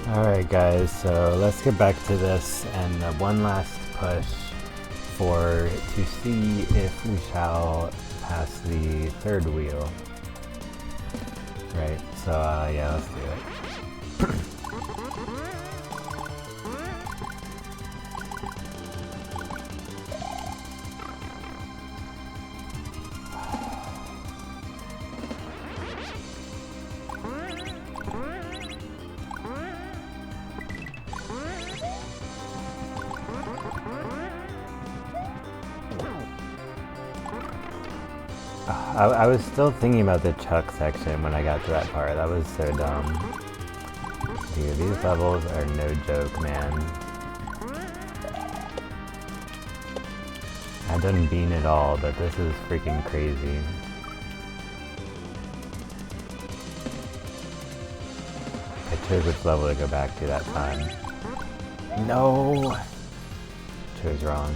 Alright guys, so let's get back to this and one last push to see if we shall pass the third wheel. Right, so yeah, let's do it. I was still thinking about the Chuck section when I got to that part. That was so dumb. Dude, these levels are no joke, man. I've done Bean it all, but this is freaking crazy. I chose which level to go back to that time. No! Chose wrong.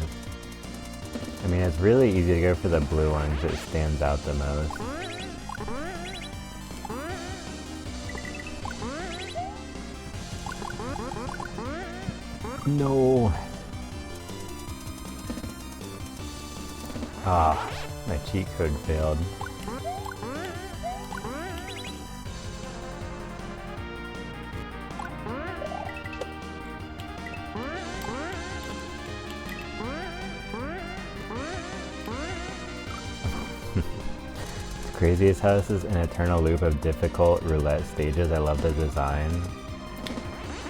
I mean, it's really easy to go for the blue one because it stands out the most. No! Ah, my cheat code failed. Crazy as how this is an eternal loop of difficult roulette stages. I love the design.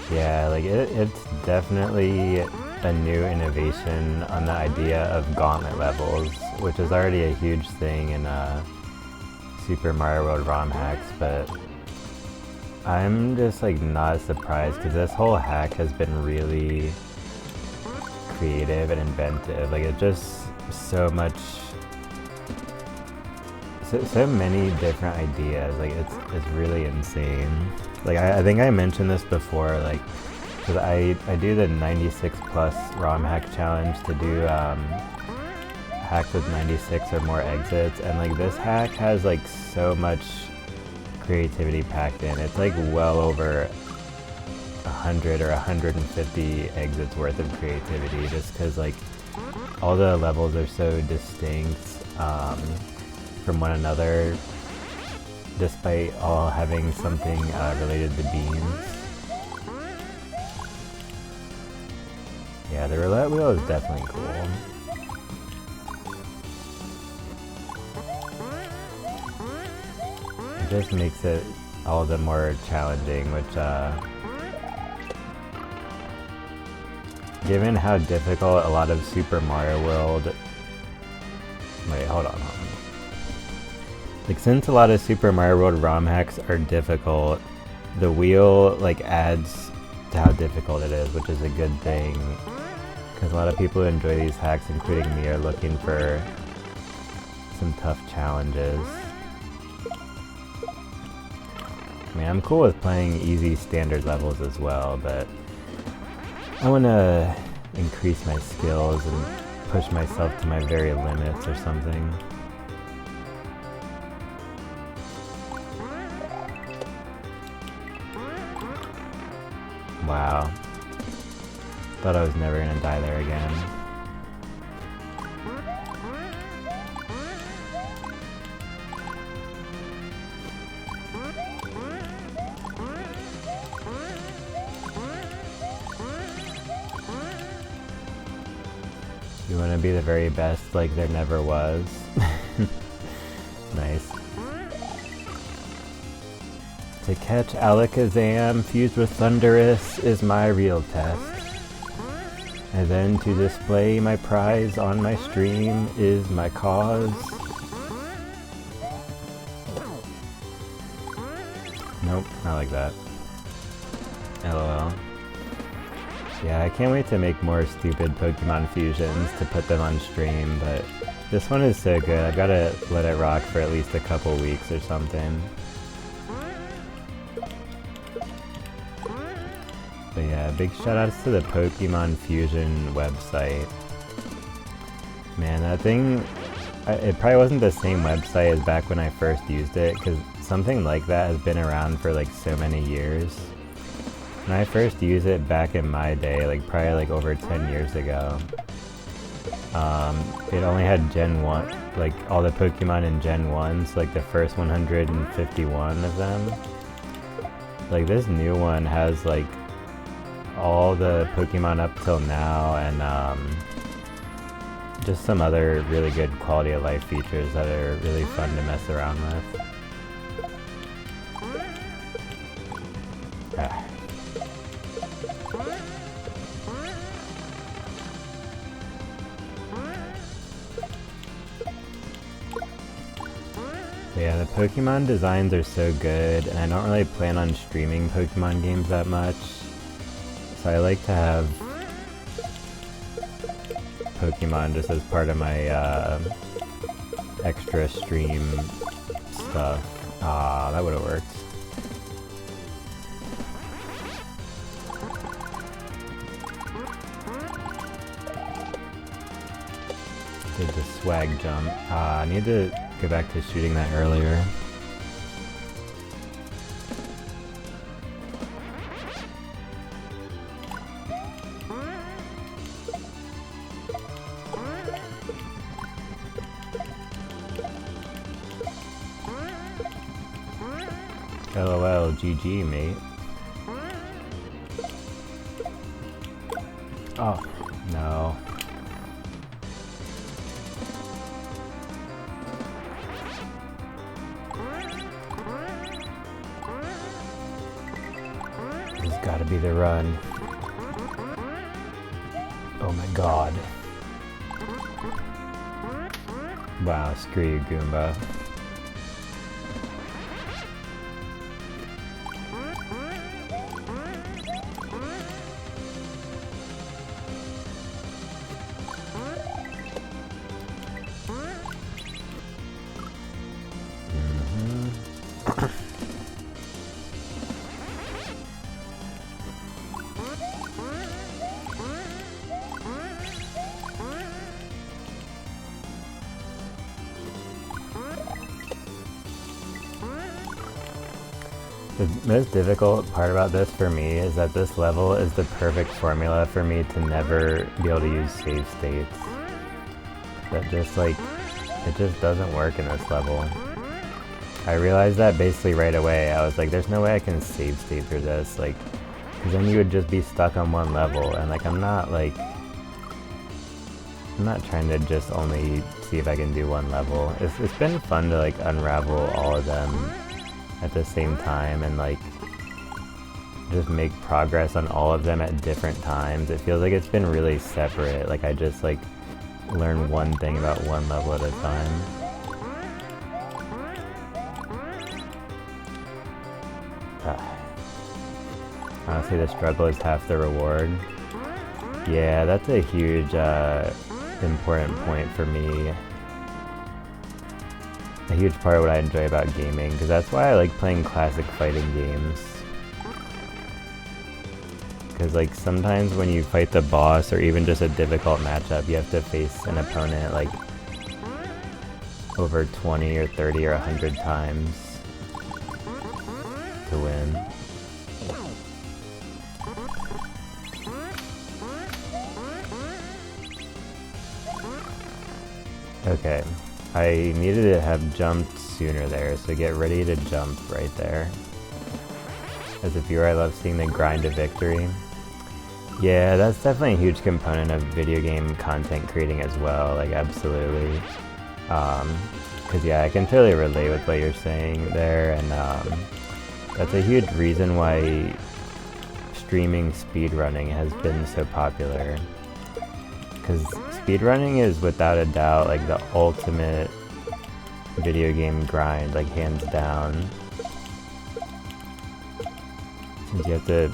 Yeah, like it's definitely a new innovation on the idea of gauntlet levels, which is already a huge thing in Super Mario World ROM hacks, but I'm just like not surprised because this whole hack has been really creative and inventive. Like it's just so much. So many different ideas, like it's really insane. Like I think I mentioned this before, like because I do the 96 plus ROM hack challenge to do hacks with 96 or more exits, and like this hack has like so much creativity packed in. It's like well over 100 or 150 exits worth of creativity, just because like all the levels are so distinct from one another, despite all having something related to beans. Yeah, the roulette wheel is definitely cool. It just makes it all the more challenging, which given how difficult a lot of Super Mario World... Wait, hold on. Like, since a lot of Super Mario World ROM hacks are difficult, the wheel, like, adds to how difficult it is, which is a good thing. Because a lot of people who enjoy these hacks, including me, are looking for some tough challenges. I mean, I'm cool with playing easy standard levels as well, but I want to increase my skills and push myself to my very limits or something. Wow. Thought I was never gonna die there again. You wanna be the very best like there never was? Nice. To catch Alakazam fused with Thunderous is my real test. And then to display my prize on my stream is my cause. Nope, not like that. LOL. Yeah, I can't wait to make more stupid Pokemon fusions to put them on stream, but this one is so good. I've gotta let it rock for at least a couple weeks or something. But yeah, big shoutouts to the Pokemon Fusion website. Man, that thing, it probably wasn't the same website as back when I first used it, because something like that has been around for like so many years. When I first used it back in my day, like probably like over 10 years ago, it only had Gen 1, like all the Pokemon in Gen 1, so like the first 151 of them. Like this new one has like all the Pokemon up till now, and just some other really good quality of life features that are really fun to mess around with. Ah. Yeah, the Pokemon designs are so good, and I don't really plan on streaming Pokemon games that much, so I like to have Pokemon just as part of my extra stream stuff. Ah, that would have worked. Did the swag jump. I need to go back to shooting that earlier. LOL, GG, mate. Oh, no. This has got to be the run. Oh my god. Wow, screw you, Goomba. The most difficult part about this for me is that this level is the perfect formula for me to never be able to use save states. That just like, it just doesn't work in this level. I realized that basically right away. I was like, there's no way I can save state through this, like, because then you would just be stuck on one level, and like I'm not trying to just only see if I can do one level. It's been fun to like unravel all of them at the same time and like just make progress on all of them at different times. It feels like it's been really separate. Like I just like learn one thing about one level at a time. Honestly, the struggle is half the reward. Yeah, that's a huge important point for me. A huge part of what I enjoy about gaming, because that's why I like playing classic fighting games. Because like sometimes when you fight the boss or even just a difficult matchup, you have to face an opponent like over 20 or 30 or 100 times to win. Okay. I needed to have jumped sooner there, so get ready to jump right there. As a viewer, I love seeing the grind to victory. Yeah, that's definitely a huge component of video game content creating as well, like absolutely. Cause yeah, I can totally relate with what you're saying there, and that's a huge reason why streaming speedrunning has been so popular. Cause speedrunning is without a doubt like the ultimate video game grind, like hands down. Since you have to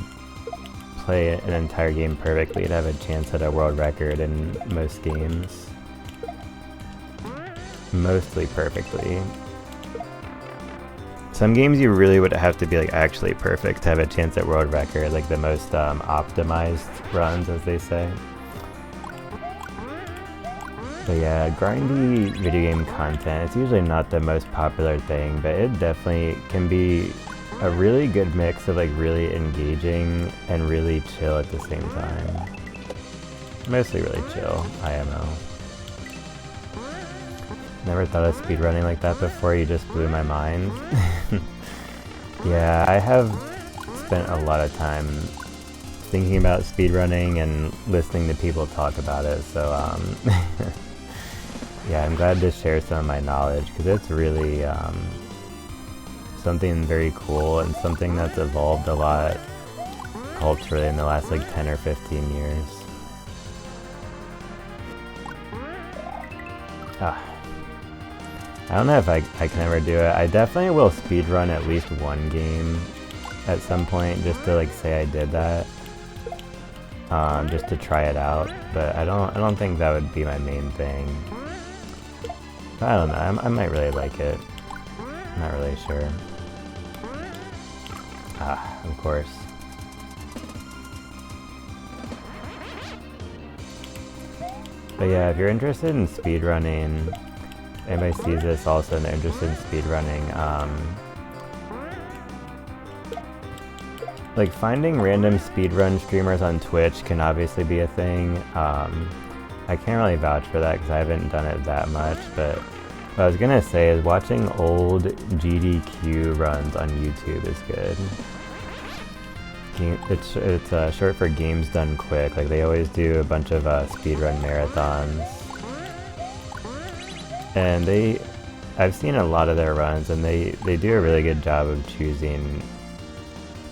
play an entire game perfectly to have a chance at a world record in most games. Mostly perfectly. Some games you really would have to be like actually perfect to have a chance at world record, like the most optimized runs, as they say. But yeah, grindy video game content, it's usually not the most popular thing, but it definitely can be a really good mix of like really engaging and really chill at the same time. Mostly really chill, IMO. Never thought of speedrunning like that before, you just blew my mind. Yeah, I have spent a lot of time thinking about speedrunning and listening to people talk about it, so yeah, I'm glad to share some of my knowledge, because it's really something very cool and something that's evolved a lot culturally in the last like 10 or 15 years. I don't know if I can ever do it. I definitely will speedrun at least one game at some point, just to like say I did that. Just to try it out, but I don't think that would be my main thing. But I don't know, I might really like it. I'm not really sure. Of course. But yeah, if you're interested in speedrunning, anybody sees this also and they're interested in speedrunning, like finding random speedrun streamers on Twitch can obviously be a thing. I can't really vouch for that because I haven't done it that much, but what I was gonna say is watching old GDQ runs on YouTube is good. It's short for Games Done Quick. Like they always do a bunch of speedrun marathons, and I've seen a lot of their runs, and they do a really good job of choosing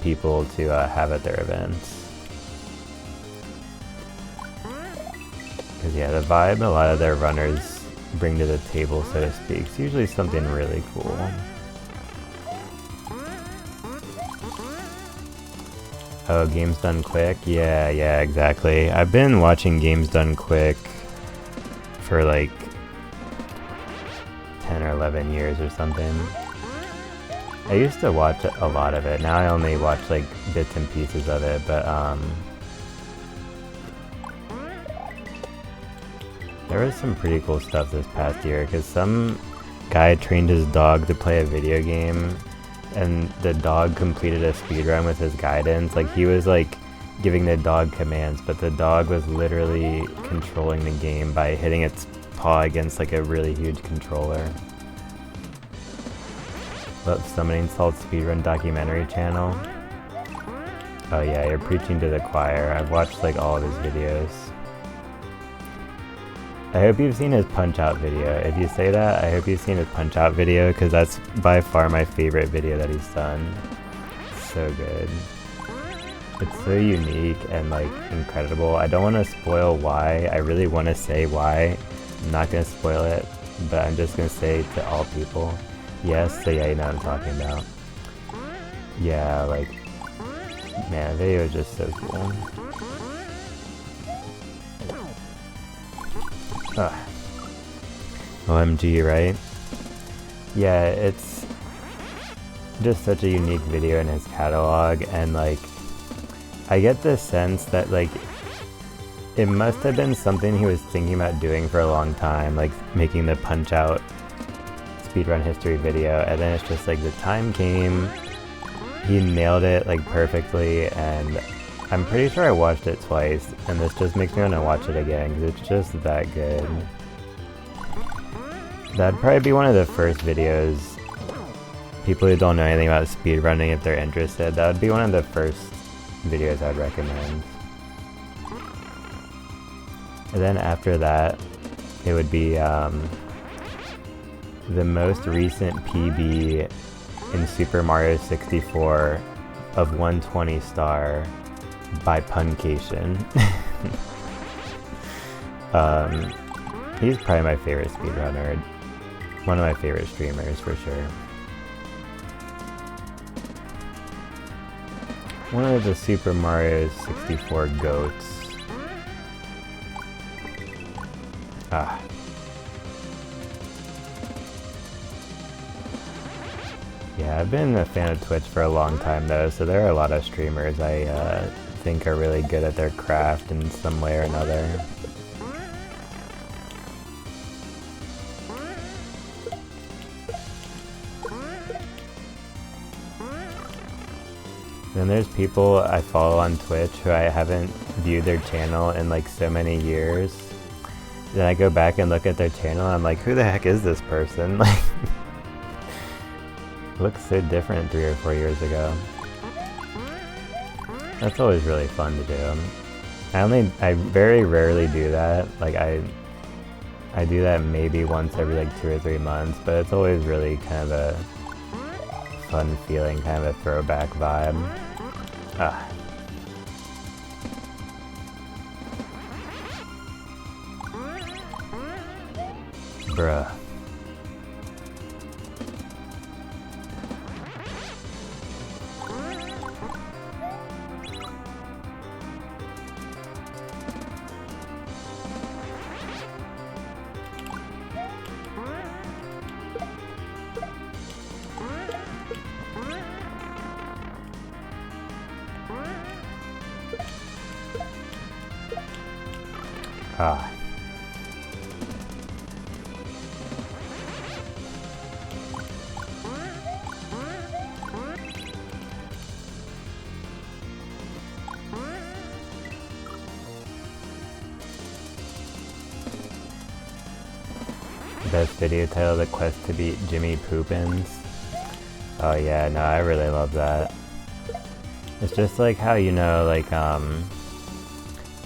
people to have at their events. Because yeah, the vibe a lot of their runners bring to the table, so to speak, is usually something really cool. Oh, Games Done Quick? Yeah, exactly. I've been watching Games Done Quick for like 10 or 11 years or something. I used to watch a lot of it. Now I only watch like bits and pieces of it, but there was some pretty cool stuff this past year, because some guy trained his dog to play a video game, and the dog completed a speedrun with his guidance. Like he was like giving the dog commands, but the dog was literally controlling the game by hitting its paw against like a really huge controller. Summoning Salt Speedrun documentary channel. Oh yeah, you're preaching to the choir. I've watched like all of his videos. I hope you've seen his Punch-Out video. If you say that, I hope you've seen his Punch-Out video, because that's by far my favorite video that he's done. It's so good. It's so unique and like incredible. I don't want to spoil why. I really want to say why. I'm not going to spoil it, but I'm just going to say to all people. Yes, so yeah, you know what I'm talking about. Yeah, like, man, the video is just so cool. OMG, right? Yeah, it's just such a unique video in his catalog, and like, I get the sense that like, it must have been something he was thinking about doing for a long time, like making the Punch-Out speedrun history video, and then it's just like the time came, he nailed it like perfectly, and I'm pretty sure I watched it twice, and this just makes me want to watch it again because it's just that good. That'd probably be one of the first videos, people who don't know anything about speedrunning, if they're interested, that would be one of the first videos I'd recommend. And then after that, it would be the most recent PB in Super Mario 64 of 120 star by Puncation. He's probably my favorite speedrunner. One of my favorite streamers for sure. One of the Super Mario 64 goats. Yeah, I've been a fan of Twitch for a long time though, so there are a lot of streamers I think are really good at their craft in some way or another. Then there's people I follow on Twitch who I haven't viewed their channel in like so many years. Then I go back and look at their channel and I'm like, who the heck is this person? Like, looks so different 3 or 4 years ago. That's always really fun to do. I very rarely do that. Like I do that maybe once every like 2 or 3 months, but it's always really kind of a fun feeling, kind of a throwback vibe. Ah. Bruh. Ah. Best video title, The Quest to Beat Jimmy Poopins. Oh yeah, no, I really love that. It's just like how, you know, like,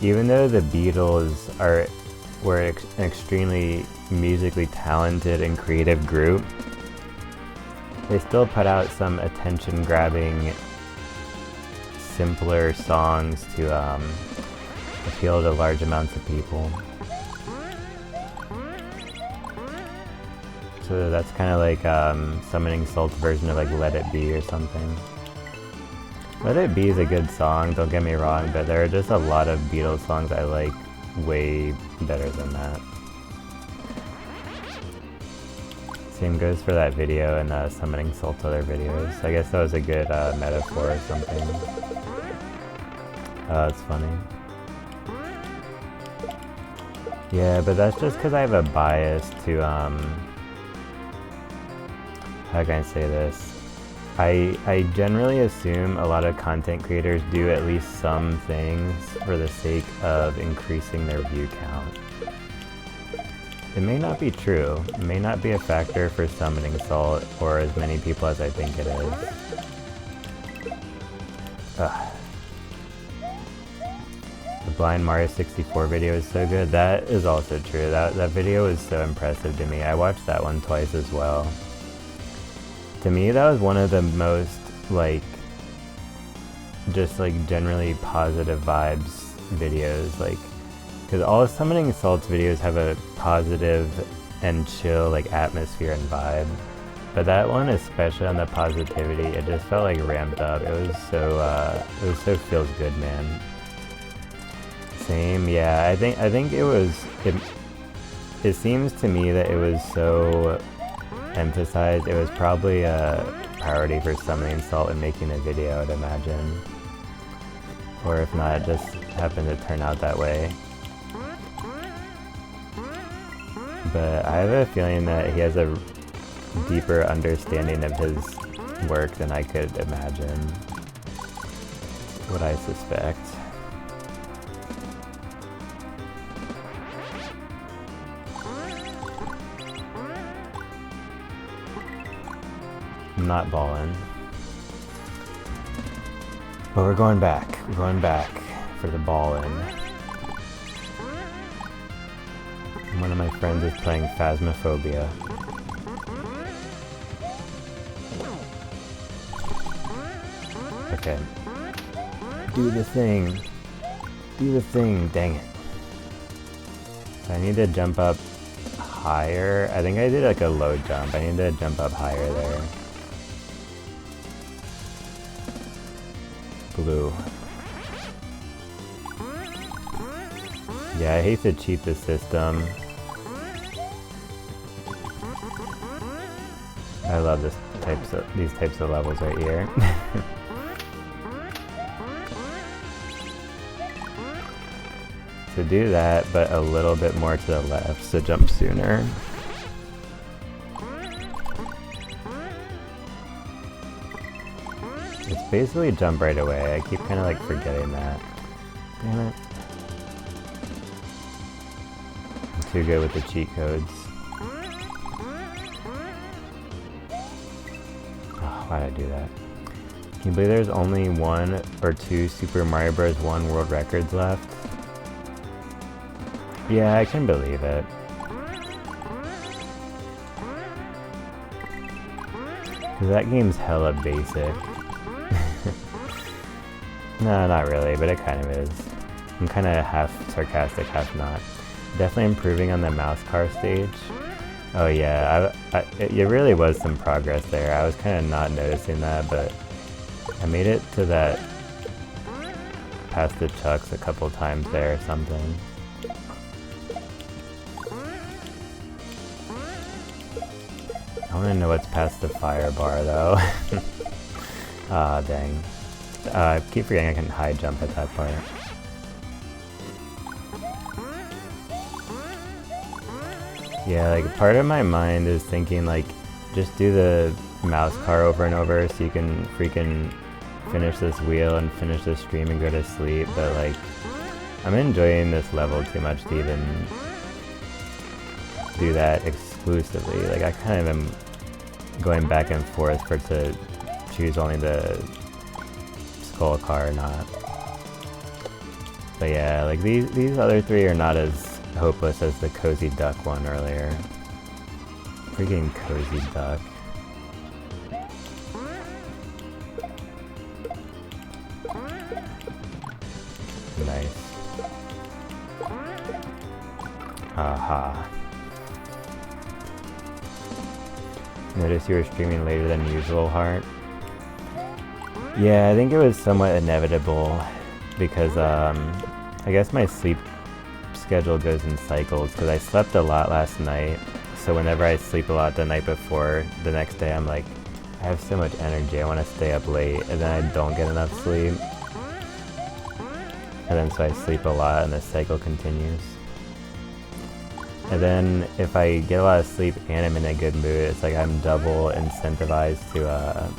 even though the Beatles were an extremely musically talented and creative group, they still put out some attention-grabbing, simpler songs to appeal to large amounts of people. So that's kind of like Summoning Salt's version of like Let It Be or something. Let It Be is a good song, don't get me wrong, but there are just a lot of Beatles songs I like way better than that. Same goes for that video and Summoning Salt's other videos. I guess that was a good metaphor or something. It's funny. Yeah, but that's just because I have a bias to, how can I say this? I generally assume a lot of content creators do at least some things for the sake of increasing their view count. It may not be true. It may not be a factor for Summoning Salt or as many people as I think it is. Ugh. The Blind Mario 64 video is so good. That is also true. That video was so impressive to me. I watched that one twice as well. To me, that was one of the most, like, just like generally positive vibes videos, like, because all of Summoning Salt's videos have a positive and chill, like, atmosphere and vibe. But that one, especially on the positivity, it just felt like ramped up. It was so feels good, man. Same, yeah. I think it seems to me that it was so emphasized. It was probably a priority for Summoning Salt when making the video, I'd imagine. Or if not, it just happened to turn out that way. But I have a feeling that he has a deeper understanding of his work than I could imagine. What I suspect. I'm not balling. But we're going back. We're going back for the ball-in. One of my friends is playing Phasmophobia. Okay. Do the thing. Do the thing, dang it. So I need to jump up higher. I think I did like a low jump. I need to jump up higher there. Blue. Yeah, I hate to cheat the system. I love these types of levels right here. To do that, but a little bit more to the left, so jump sooner. It's basically jump right away. I keep kind of like forgetting that. Damn it. I'm too good with the cheat codes. Oh, why'd I do that? Can you believe there's only 1 or 2 Super Mario Bros. 1 world records left? Yeah, I can believe it. Cause that game's hella basic. No, not really, but it kind of is. I'm kind of half sarcastic, half not. Definitely improving on the mouse car stage. Oh yeah, it really was some progress there. I was kind of not noticing that, but I made it to that past the chucks a couple times there or something. I want to know what's past the fire bar though. Ah, dang. I keep forgetting I can high jump at that part. Yeah, like part of my mind is thinking like, just do the mouse car over and over so you can freaking finish this wheel and finish this stream and go to sleep, but like, I'm enjoying this level too much to even do that exclusively. Like I kind of am going back and forth for to choose only the skull car or not. But yeah, like these other 3 are not as hopeless as the Cozy Duck one earlier. Freaking Cozy Duck. Nice. Aha. Notice you were streaming later than usual, Heart. Yeah, I think it was somewhat inevitable because I guess my sleep schedule goes in cycles because I slept a lot last night. So whenever I sleep a lot the night before, the next day I'm like, I have so much energy, I want to stay up late, and then I don't get enough sleep. And then so I sleep a lot and the cycle continues. And then if I get a lot of sleep and I'm in a good mood, it's like I'm double incentivized to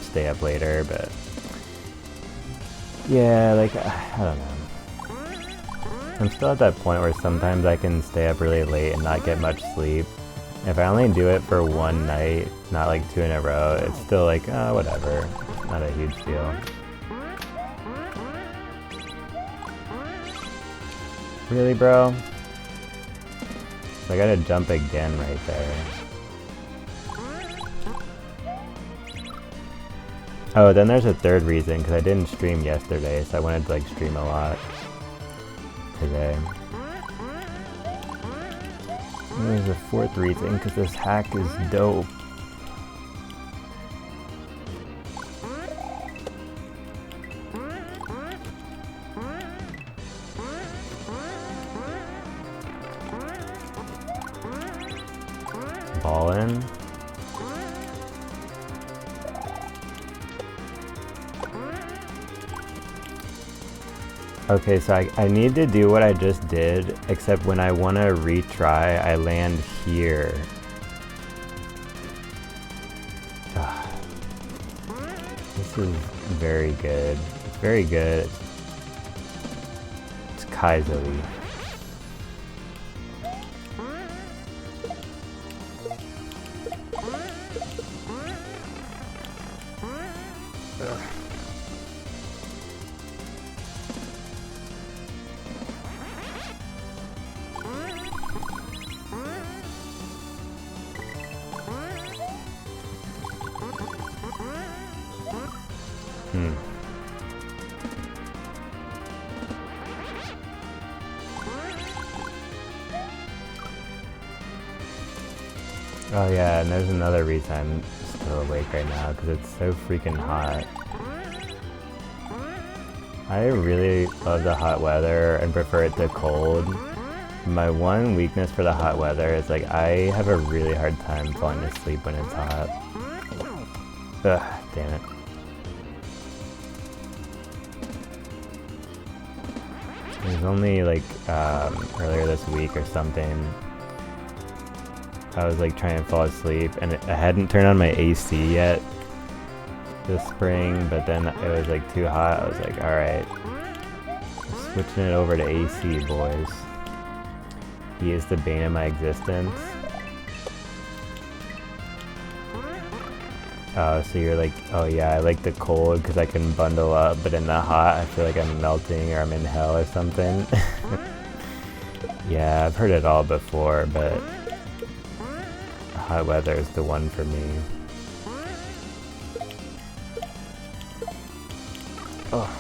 stay up later, but yeah, like, I don't know. I'm still at that point where sometimes I can stay up really late and not get much sleep. If I only do it for one night, not like 2 in a row, it's still like, whatever. Not a huge deal. Really, bro? So I gotta jump again right there. Oh, then there's a third reason, because I didn't stream yesterday, so I wanted to like stream a lot today. And there's a 4th reason, because this hack is dope. Ballin'. Okay, so I need to do what I just did, except when I want to retry, I land here. This is very good. It's very good. It's Kaizo-y. Oh yeah, and there's another reason I'm still awake right now, because it's so freaking hot. I really love the hot weather and prefer it to cold. My one weakness for the hot weather is like I have a really hard time falling asleep when it's hot. Ugh, damn it. It was only like earlier this week or something, I was like trying to fall asleep and I hadn't turned on my AC yet, this spring, but then it was like too hot. I was like, alright, switching it over to AC, boys. He is the bane of my existence. Oh, so you're like, oh yeah, I like the cold because I can bundle up, but in the hot, I feel like I'm melting or I'm in hell or something. Yeah, I've heard it all before, but hot weather is the one for me. Oh.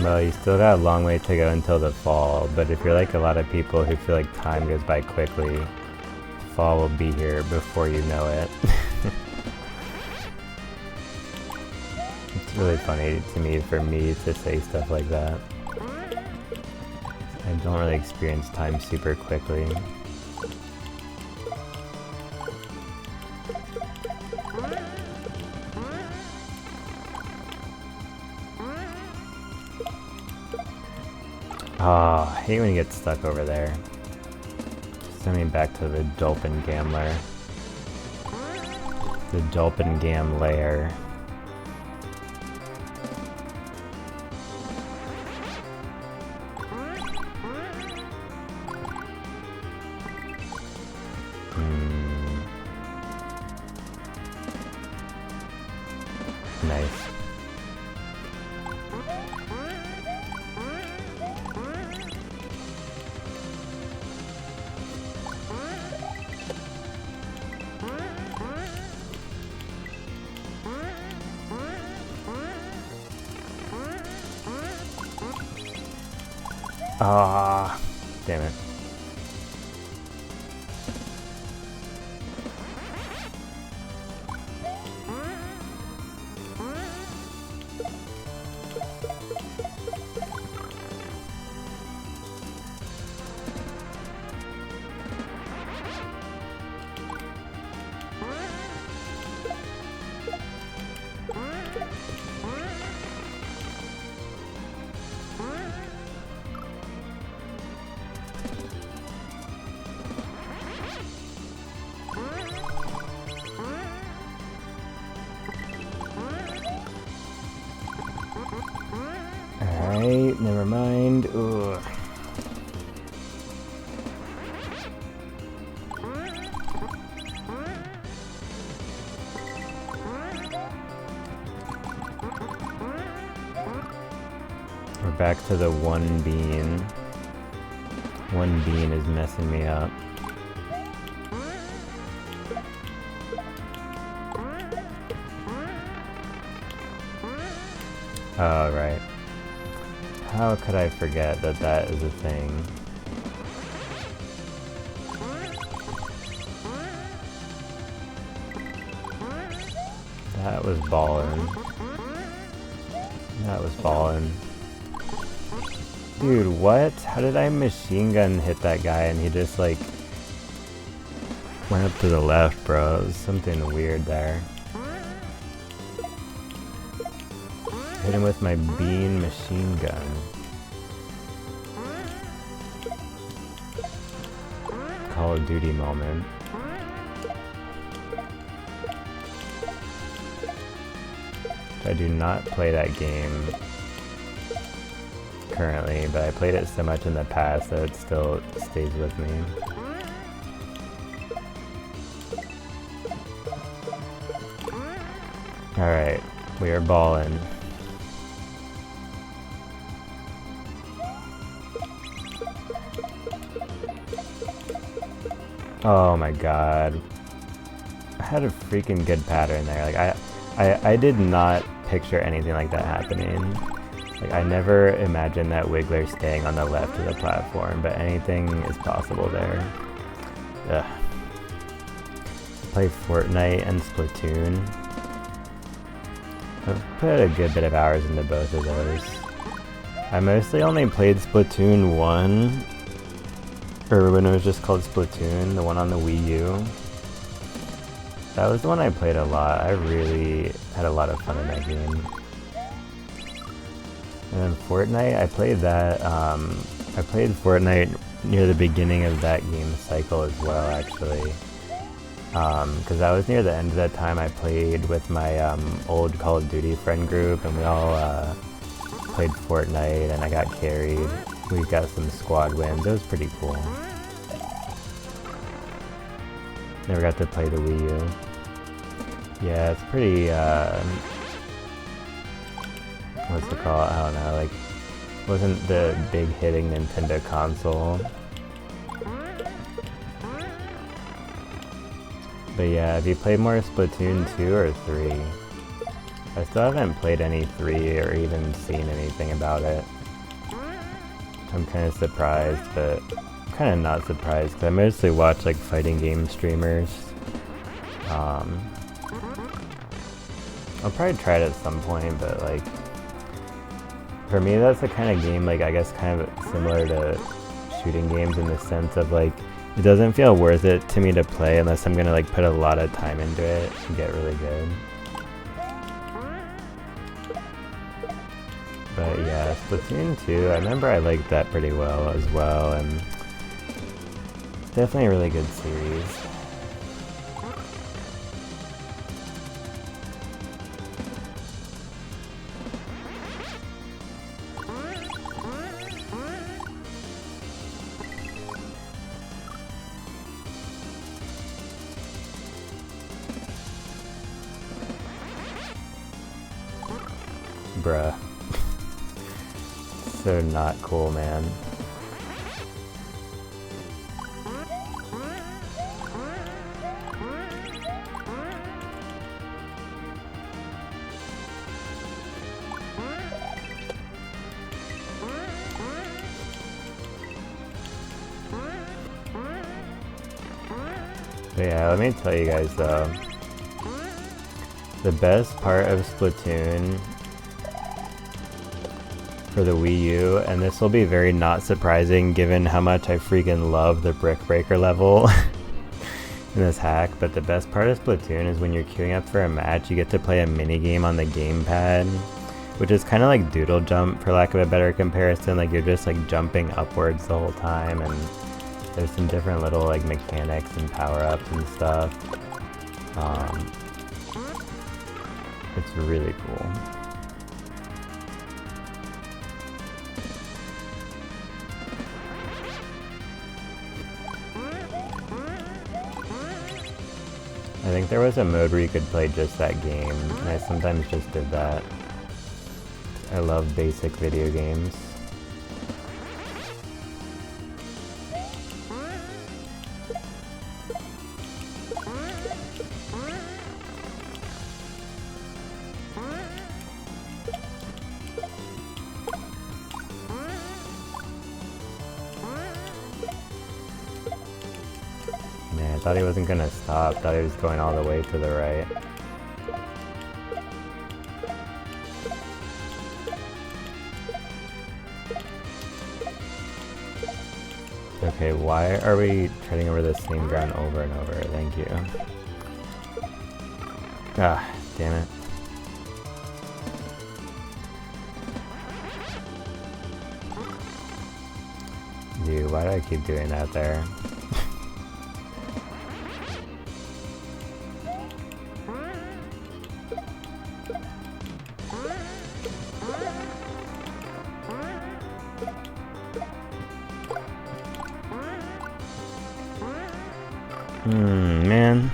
Well, you still got a long way to go until the fall, but if you're like a lot of people who feel like time goes by quickly, fall will be here before you know it. It's really funny to me for me to say stuff like that. I don't really experience time super quickly. Oh, I hate when you get stuck over there. Send me back to the Dolphin Gambler. The Dolphin Gam lair. Nice. Ah, damn it. Alright, never mind. Ugh. We're back to the one bean. One bean is messing me up. Oh, right. How could I forget that that is a thing? That was ballin'. That was ballin'. Dude, what? How did I machine gun hit that guy and he just like went up to the left, bro? It was something weird there. Hit him with my bean machine gun. Call of Duty moment. I do not play that game currently, but I played it so much in the past that it still stays with me. Alright, we are ballin'. Oh my god. I had a freaking good pattern there. Like I did not picture anything like that happening. Like I never imagined that Wiggler staying on the left of the platform, but anything is possible there. Ugh. Play Fortnite and Splatoon. I've put a good bit of hours into both of those. I mostly only played Splatoon 1, or when it was just called Splatoon, the one on the Wii U. That was the one I played a lot. I really had a lot of fun in that game. And then Fortnite, I played that, I played Fortnite near the beginning of that game cycle as well, actually. Because that was near the end of that time. I played with my old Call of Duty friend group, and we all played Fortnite, and I got carried. We got some squad wins. It was pretty cool. Never got to play the Wii U. Yeah, it's pretty, what's it called? I don't know, like, wasn't the big hitting Nintendo console. But yeah, have you played more Splatoon 2 or 3? I still haven't played any 3 or even seen anything about it. I'm kind of surprised, but I'm kind of not surprised because I mostly watch like fighting game streamers. I'll probably try it at some point, but like for me that's the kind of game, like I guess kind of similar to shooting games in the sense of like it doesn't feel worth it to me to play unless I'm gonna like put a lot of time into it and get really good. But yeah, Splatoon 2, I remember I liked that pretty well as well, and it's definitely a really good series. Bruh. So not cool, man. But yeah, let me tell you guys though, the best part of Splatoon for the Wii U, and this will be very not surprising given how much I freaking love the Brick Breaker level in this hack, but the best part of Splatoon is when you're queuing up for a match, you get to play a mini game on the gamepad, which is kind of like Doodle Jump for lack of a better comparison. Like you're just like jumping upwards the whole time, and there's some different little like mechanics and power-ups and stuff. It's really cool. I think there was a mode where you could play just that game, and I sometimes just did that. I love basic video games. Man, I thought he wasn't gonna stop. Thought he was going all the way to the right. Okay, why are we treading over the same ground over and over? Thank you. Ah, damn it. Dude, why do I keep doing that there? Man.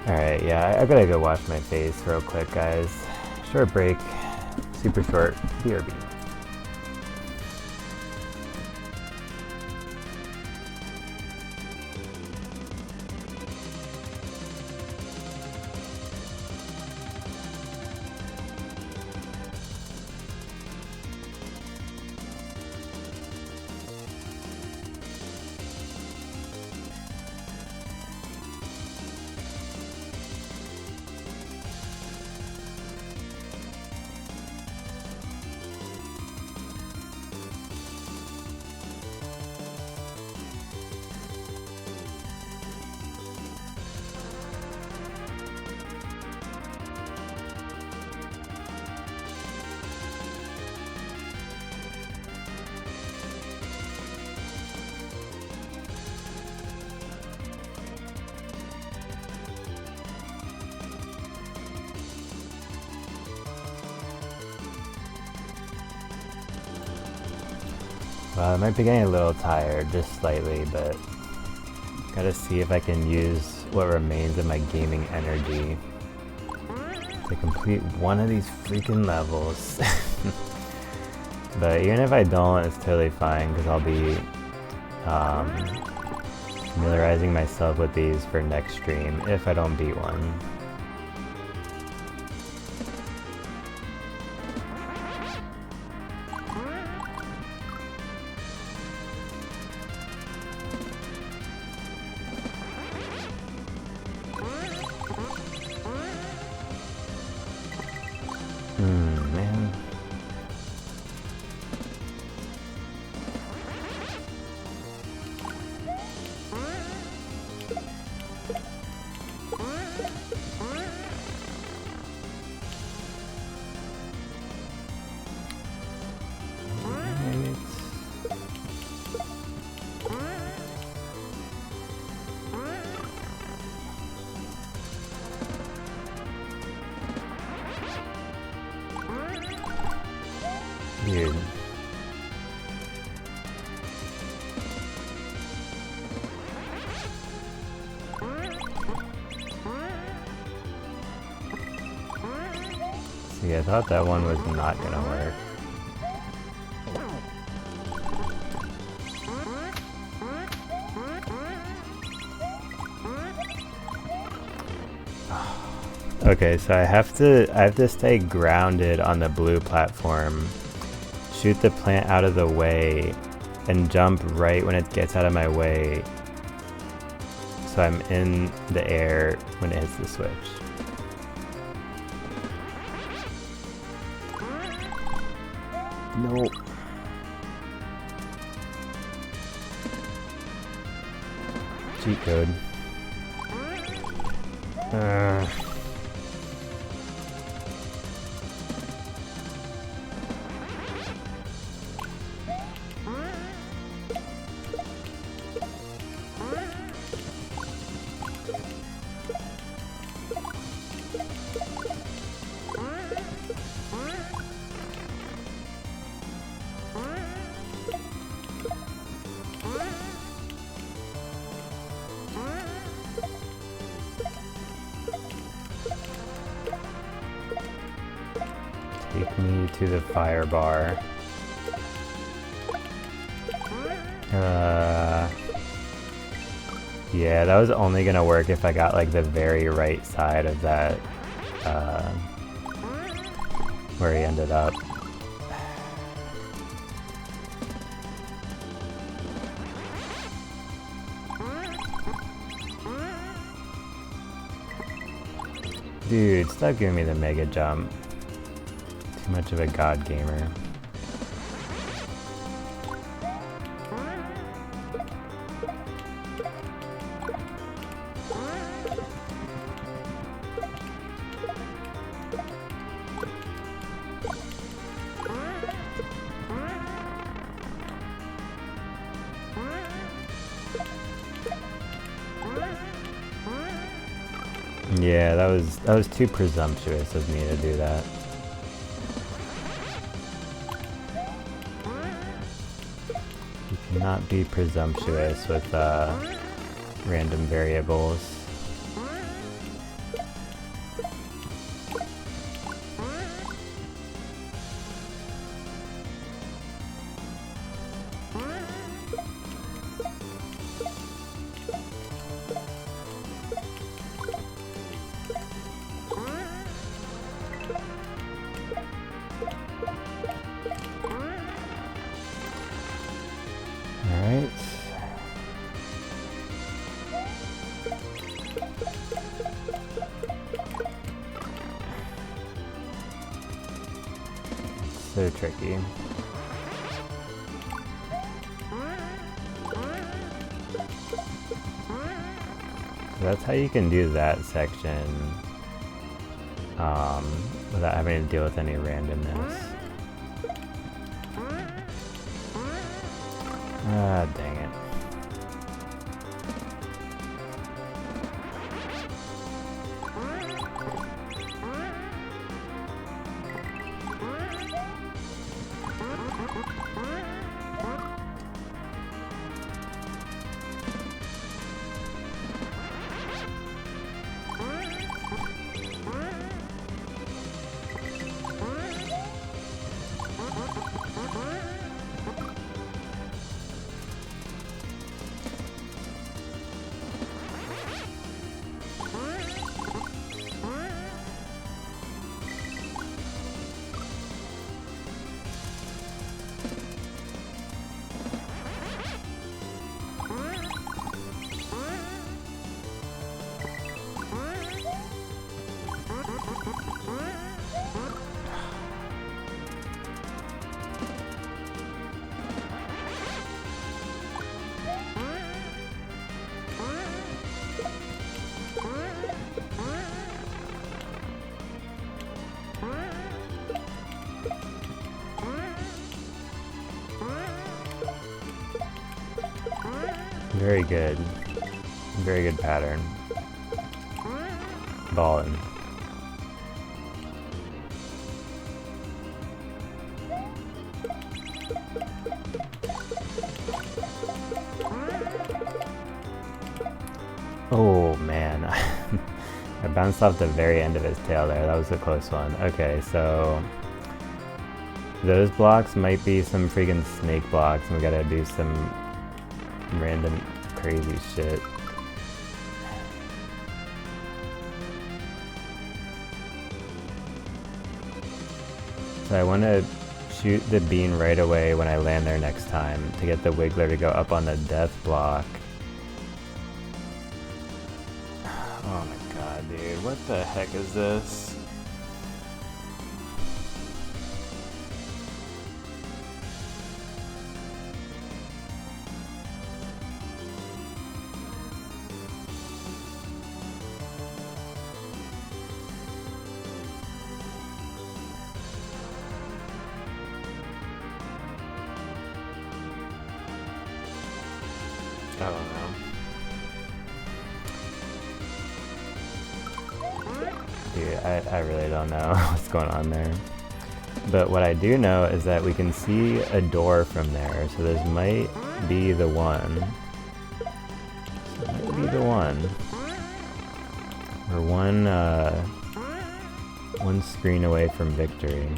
Alright, yeah, I gotta go wash my face real quick, guys. Short break. Super short. BRB. I might be getting a little tired, just slightly, but gotta see if I can use what remains of my gaming energy to complete one of these freaking levels. But even if I don't, it's totally fine, because I'll be familiarizing myself with these for next stream, if I don't beat one. Man. Dude. See, I thought that one was not gonna work. Okay, so I have to stay grounded on the blue platform, shoot the plant out of the way, and jump right when it gets out of my way, so I'm in the air when it hits the switch. Nope. Cheat code. Take me to the fire bar. Yeah, that was only gonna work if I got like the very right side of that, where he ended up. Dude, stop giving me the mega jump. Too much of a god gamer. Yeah, that was too presumptuous of me to do that. You cannot be presumptuous with random variables. Alright. So tricky. So that's how you can do that section without having to deal with any randomness. Ah, dang it. Very good. Very good pattern. Ballin'. Oh man, I bounced off the very end of his tail there. That was a close one. Okay, so those blocks might be some freaking snake blocks, and we gotta do some random crazy shit. So I want to shoot the bean right away when I land there next time to get the Wiggler to go up on the death block. Oh my god, dude, what the heck is this? I don't know. Dude, I really don't know what's going on there. But what I do know is that we can see a door from there, so this might be the one. Might be the one. We're one screen away from victory.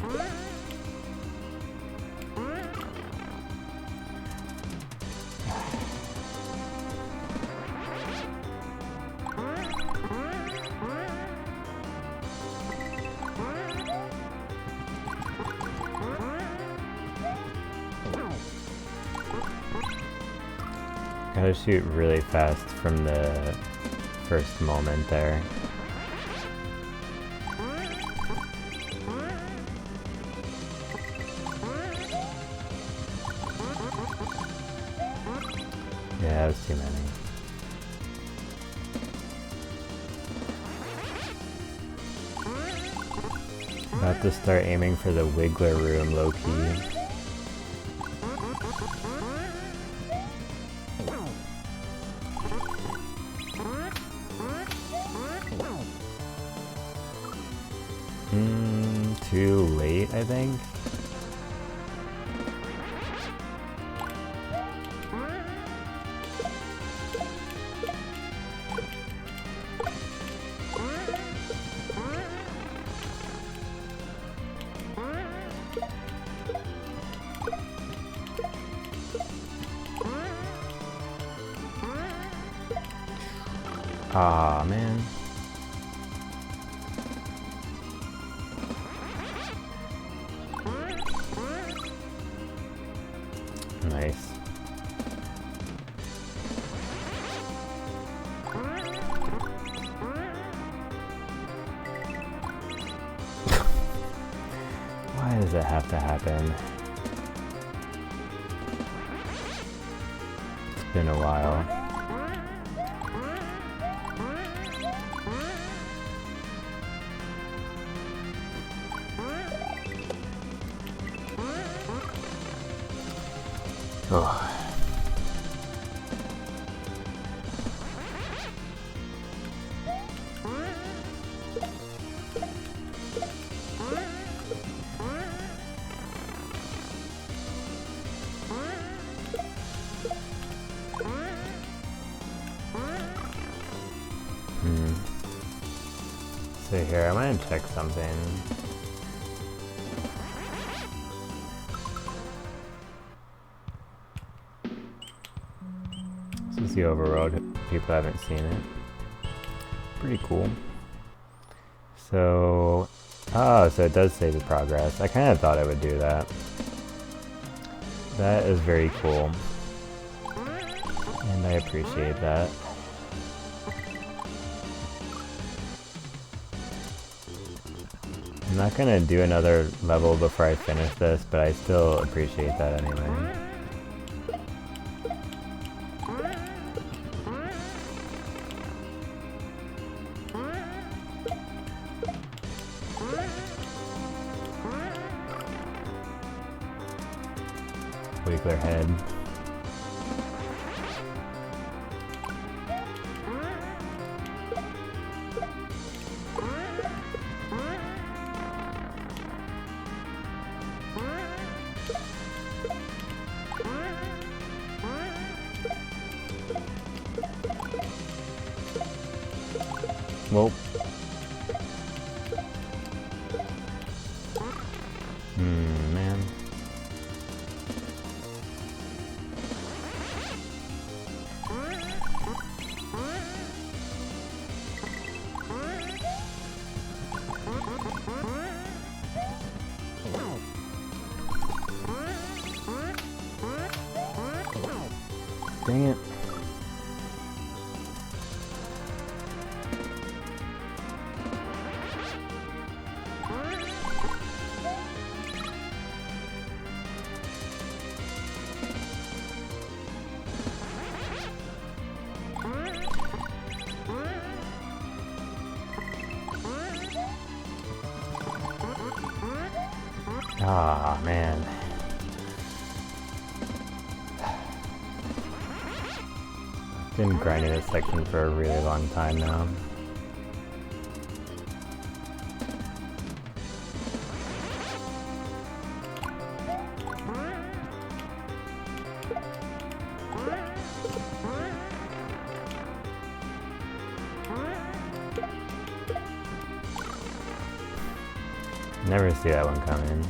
Gotta shoot really fast from the first moment there. Yeah, that was too many. About to start aiming for the Wiggler room low-key. Too late, I think. Aw, man. Nice. Why does it have to happen? It's been a while. Oh. So here, I want to check something. This is the overworld, if people haven't seen it. Pretty cool. So, oh, so it does save the progress. I kind of thought it would do that. That is very cool. And I appreciate that. I'm not gonna do another level before I finish this, but I still appreciate that anyway. Wiggler head. Well. Man. Dang it. Ah, man. I've been grinding this section for a really long time now. Never see that one coming.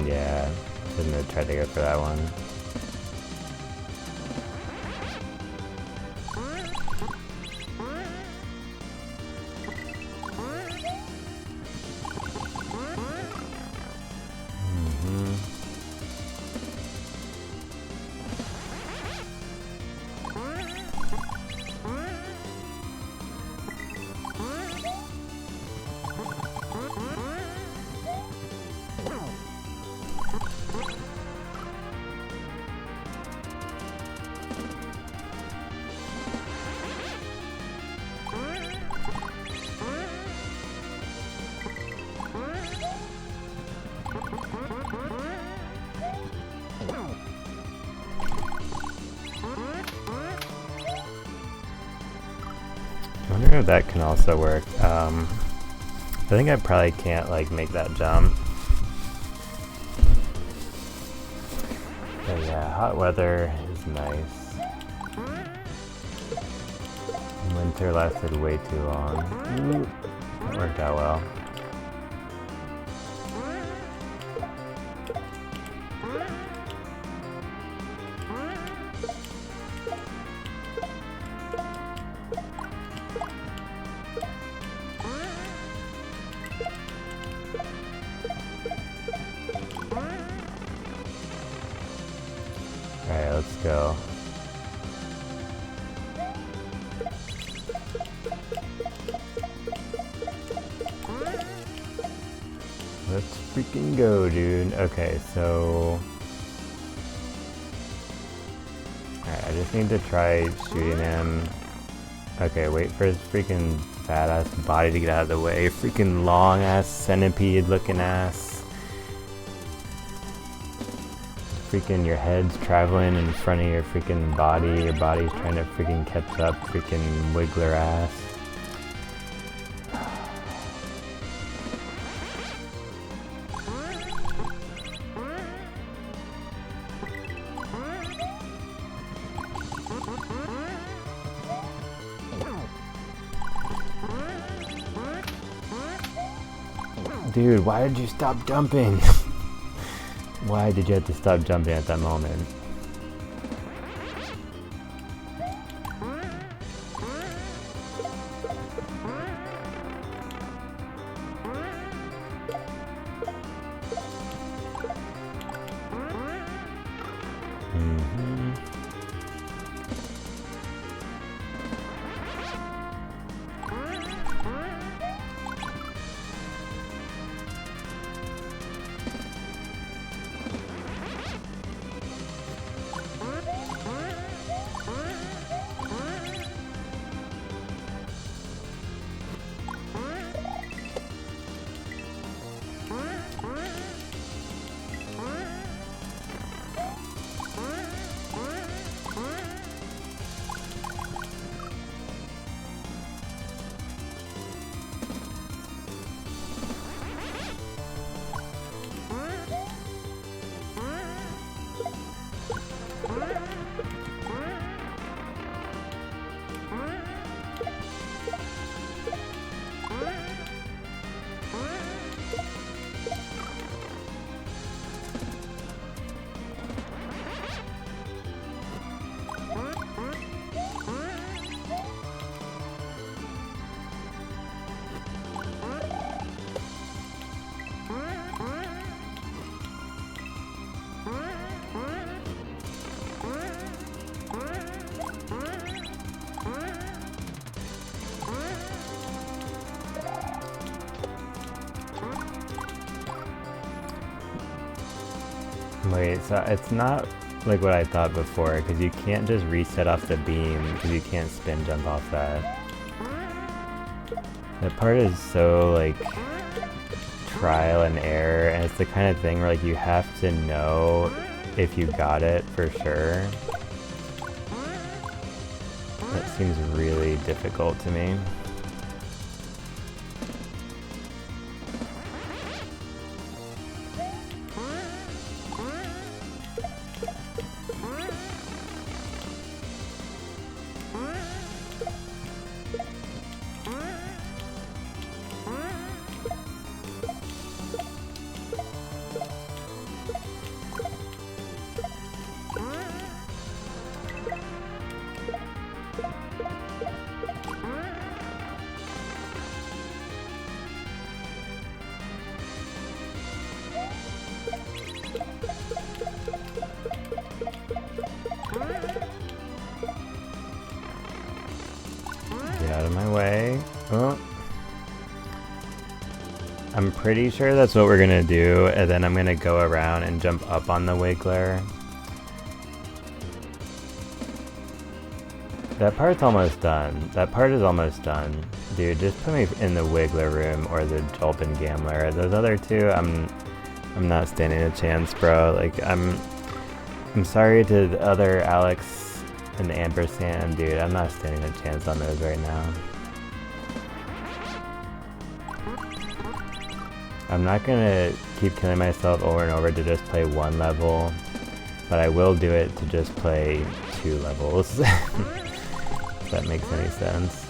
Yeah, shouldn't have tried to go for that one. I wonder if that can also work. I think I probably can't like make that jump. But yeah, hot weather is nice. Winter lasted way too long. That worked out well. Alright, let's go. Let's freaking go, dude. Okay, so... Alright, I just need to try shooting him. Okay, wait for his freaking fat-ass body to get out of the way. Freaking long-ass centipede-looking ass. Freaking your head's traveling in front of your freaking body. Your body's trying to freaking catch up. Freaking wiggler ass. Dude, why did you stop jumping? Why did you have to stop jumping at that moment? Wait, so it's not like what I thought before, because you can't just reset off the beam, because you can't spin jump off that. That part is so, like, trial and error, and it's the kind of thing where, like, you have to know if you got it for sure. That seems really difficult to me. Get out of my way. Oh. I'm pretty sure that's what we're gonna do, and then I'm gonna go around and jump up on the Wiggler. That part's almost done. That part is almost done. Dude, just put me in the Wiggler room or the Julpin Gambler. Those other two, I'm not standing a chance, bro. Like, I'm sorry to the other Alex and the Ampersand, dude. I'm not standing a chance on those right now. I'm not gonna keep killing myself over and over to just play one level, but I will do it to just play 2 levels. If that makes any sense.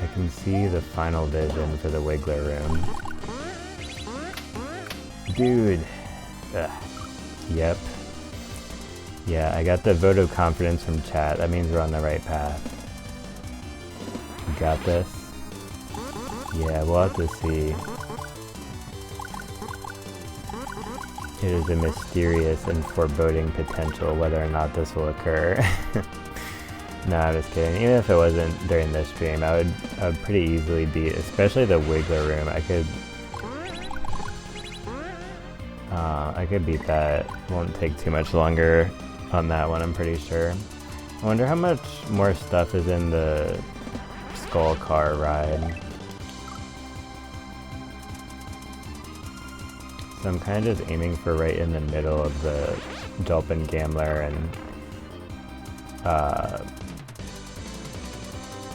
I can see the final vision for the Wiggler room. Dude. Ugh. Yep. Yeah, I got the vote of confidence from chat. That means we're on the right path. You got this? Yeah, we'll have to see. It is a mysterious and foreboding potential whether or not this will occur. No, I'm just kidding. Even if it wasn't during this stream, I would pretty easily beat, especially the Wiggler room. I could beat that. Won't take too much longer on that one, I'm pretty sure. I wonder how much more stuff is in the Skull Car ride. So I'm kind of just aiming for right in the middle of the Julpin Gambler and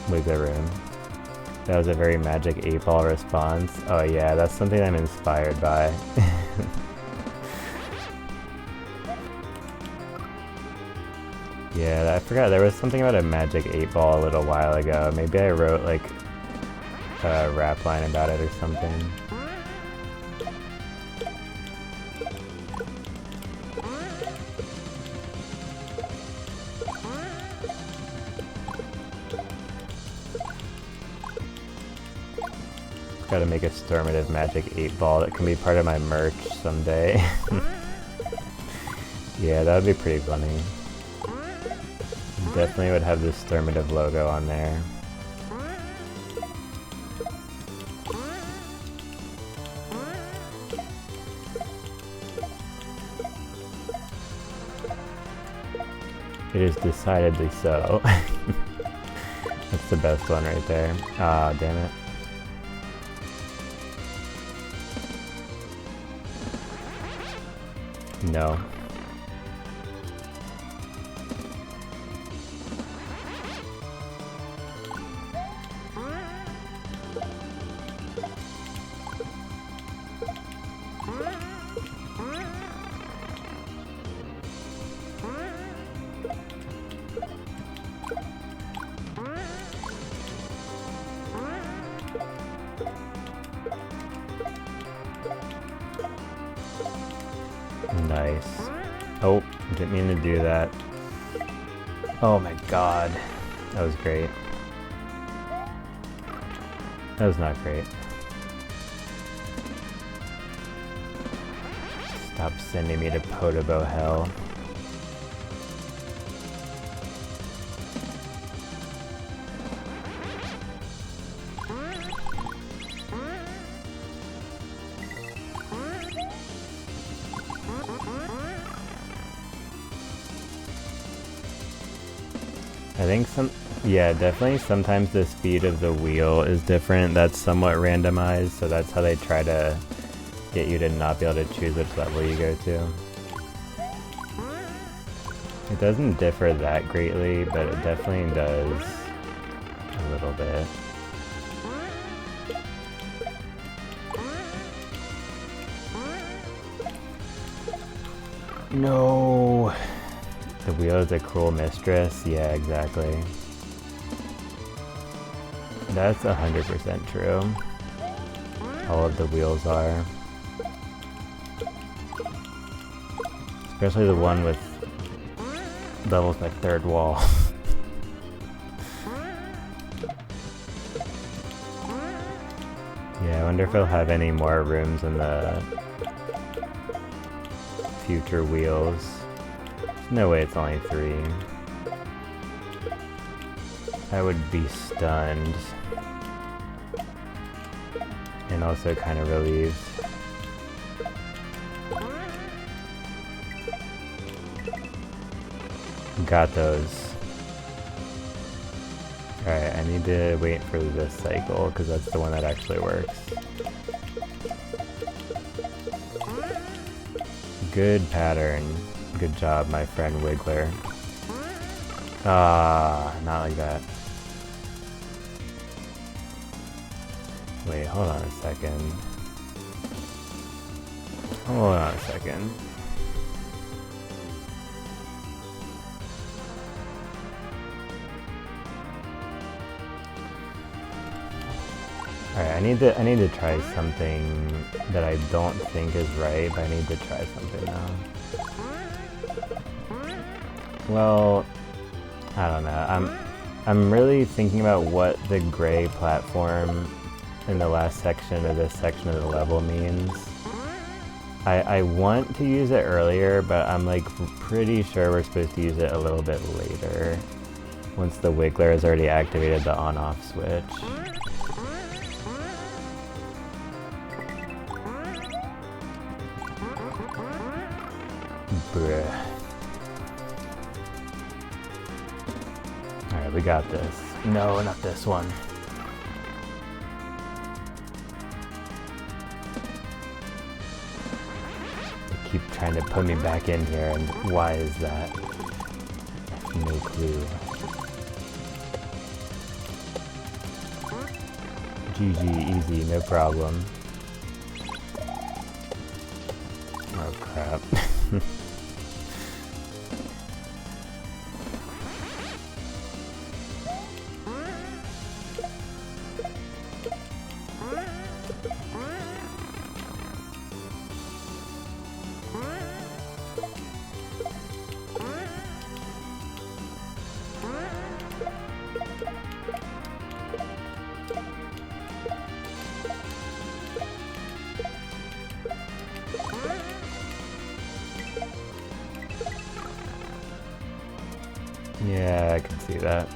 Wiggler room. That was a very Magic 8-Ball response. Oh yeah, that's something I'm inspired by. Yeah, I forgot there was something about a Magic 8-Ball a little while ago. Maybe I wrote like a rap line about it or something. Gotta make a Stormative Magic 8-Ball that can be part of my merch someday. Yeah, that would be pretty funny. Definitely would have the Stormative logo on there. It is decidedly so. That's the best one right there. Ah, damn it. No. Nice. Oh, didn't mean to do that. Oh my god. That was great. That was not great. Stop sending me to Podobo hell. think yeah, definitely sometimes the speed of the wheel is different. That's somewhat randomized, so that's how they try to get you to not be able to choose which level you go to. It doesn't differ that greatly, but it definitely does a little bit. No! The wheel is a cruel mistress? Yeah, exactly. That's 100% true. All of the wheels are. Especially the one with levels by third wall. Yeah, I wonder if it'll have any more rooms in the future wheels. There's no way it's only 3. I would be stunned. And also kind of relieved. Got those. Alright, I need to wait for this cycle, because that's the one that actually works. Good pattern. Good job, my friend Wiggler. Ah, not like that. Wait, hold on a second. Hold on a second. Alright, I need to try something that I don't think is right, but I need to try something now. Well, I don't know. I'm really thinking about what the gray platform in the last section of this section of the level means. I want to use it earlier, but I'm like pretty sure we're supposed to use it a little bit later. Once the Wiggler has already activated the on-off switch. Bruh. Alright, we got this. No, not this one. They keep trying to put me back in here, and why is that? I have no clue. GG, easy, no problem. Oh crap. Yeah, I can see that.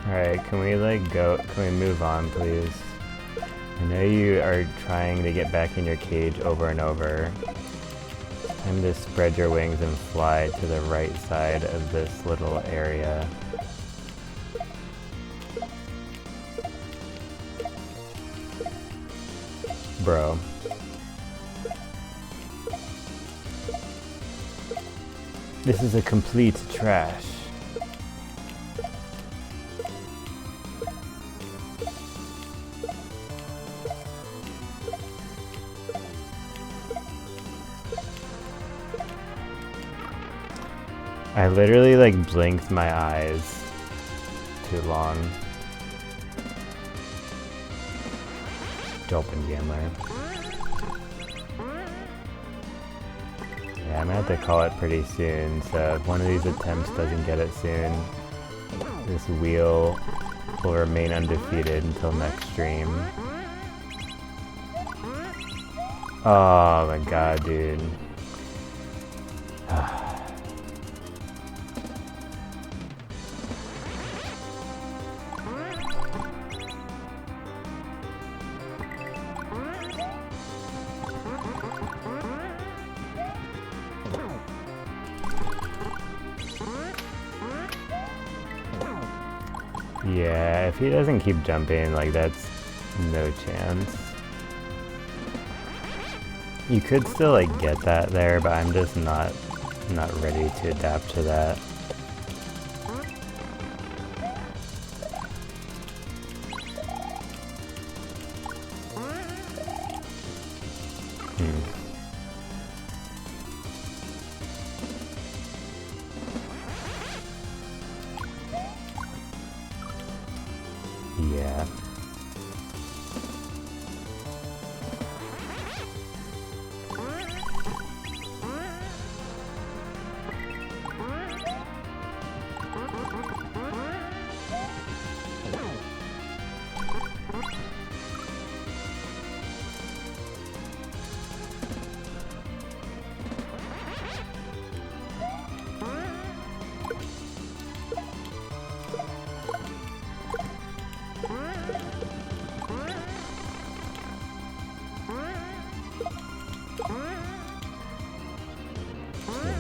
Alright, can we move on, please? I know you are trying to get back in your cage over and over. Time to spread your wings and fly to the right side of this little area. Bro. This is a complete trash. I literally like blinked my eyes too long. Dolphin Gambler. Yeah, I'm gonna have to call it pretty soon, so if one of these attempts doesn't get it soon, this wheel will remain undefeated until next stream. Oh my god, dude. Yeah, if he doesn't keep jumping, like, that's no chance. You could still, like, get that there, but I'm just not ready to adapt to that. Yeah.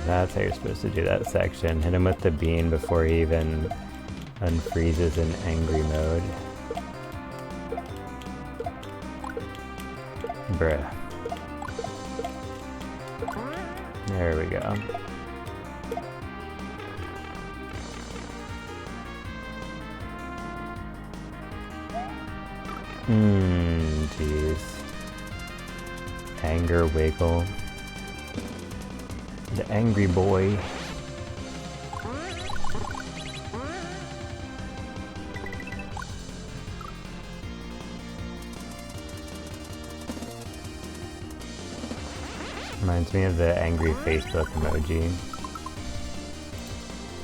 That's how you're supposed to do that section. Hit him with the bean before he even unfreezes in angry mode. Bruh. There we go. Jeez. Anger wiggle. The angry boy. Reminds me of the angry Facebook emoji.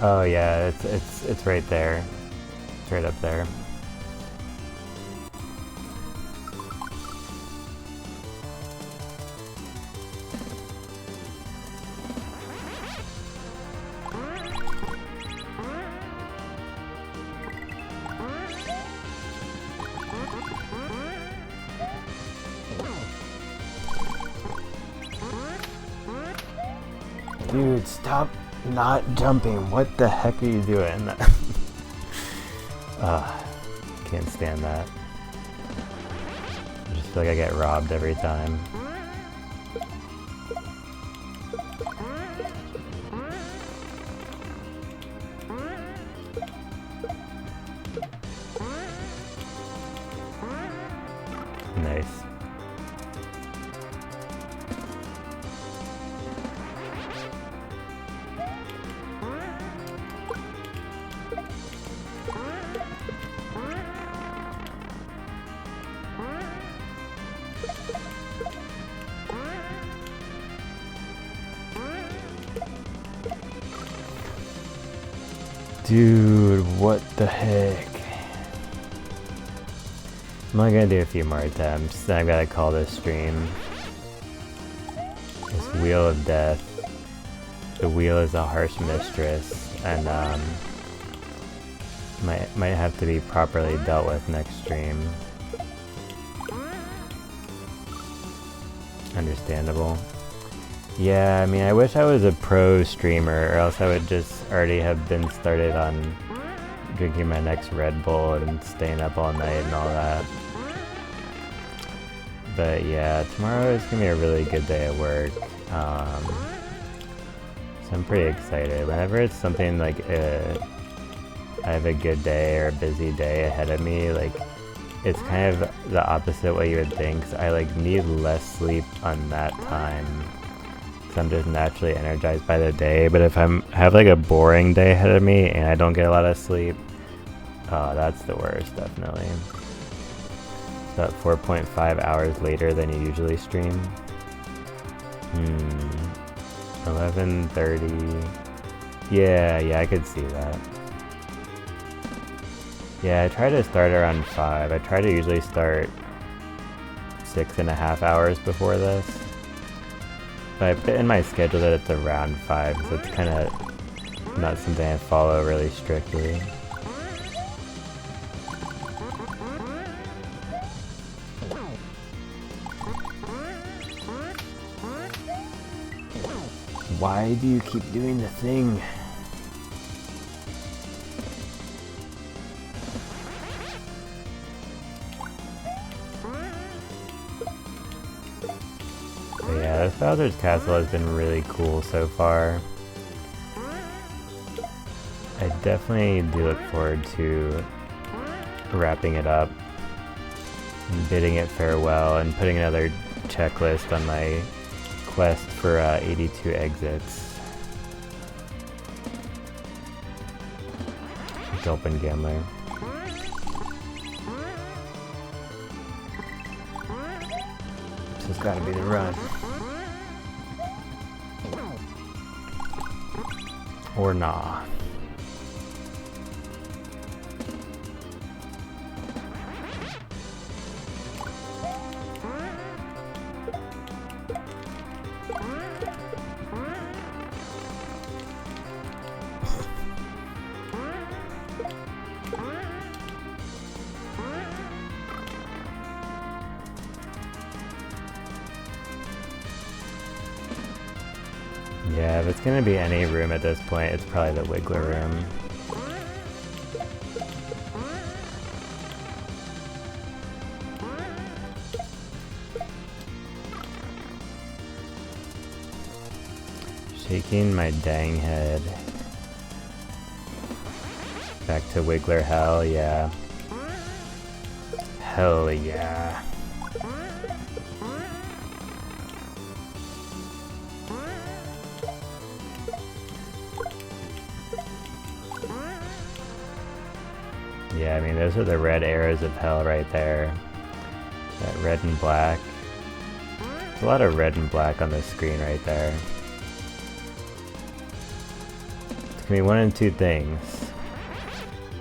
Oh yeah, it's right there. It's right up there. Dude, stop not jumping. What the heck are you doing? Can't stand that. I just feel like I get robbed every time. Nice. Dude, what the heck? I'm only gonna do a few more attempts, then I've gotta call this stream. This Wheel of Death. The wheel is a harsh mistress, and might have to be properly dealt with next stream. Understandable. Yeah, I mean, I wish I was a pro streamer, or else I would just already have been started on drinking my next Red Bull and staying up all night and all that. But yeah, tomorrow is gonna be a really good day at work. So I'm pretty excited. Whenever it's something like I have a good day or a busy day ahead of me, like, it's kind of the opposite what you would think. So I like need less sleep on that time. I'm just naturally energized by the day, but if I have like a boring day ahead of me and I don't get a lot of sleep, that's the worst, definitely. It's about 4.5 hours later than you usually stream. 11:30. Yeah, I could see that. Yeah, I try to start around 5. I try to usually start 6.5 hours before this. But I put in my schedule that it's around 5, so it's kind of not something I follow really strictly. Why do you keep doing the thing? But yeah, this Bowser's Castle has been really cool so far. I definitely do look forward to wrapping it up and bidding it farewell and putting another checklist on my quest for 82 exits. Gulpin Gambler. This has got to be the run. Or nah. Yeah, if it's gonna be any room at this point, it's probably the Wiggler room. Shaking my dang head. Back to Wiggler hell, yeah. Hell yeah. Yeah, I mean, those are the red arrows of hell right there. That red and black. There's a lot of red and black on the screen right there. It's gonna be one of two things.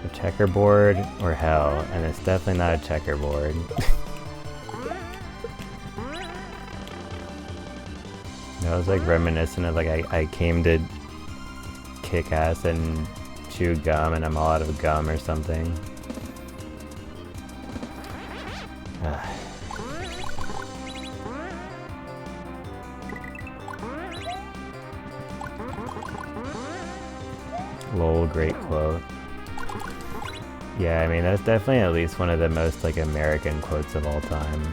A checkerboard or hell, and it's definitely not a checkerboard. That was like reminiscent of like I came to kick ass and chew gum and I'm all out of gum or something. Lol, great quote. Yeah, I mean, that's definitely at least one of the most like American quotes of all time.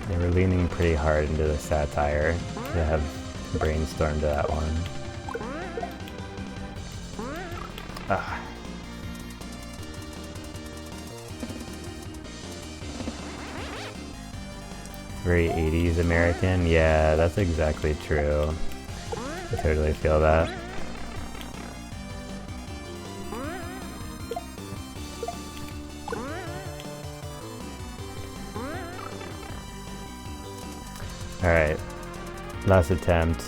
They were leaning pretty hard into the satire to have brainstormed that one. Ah. Very 80s American. Yeah, that's exactly true. I totally feel that. Alright, last attempt.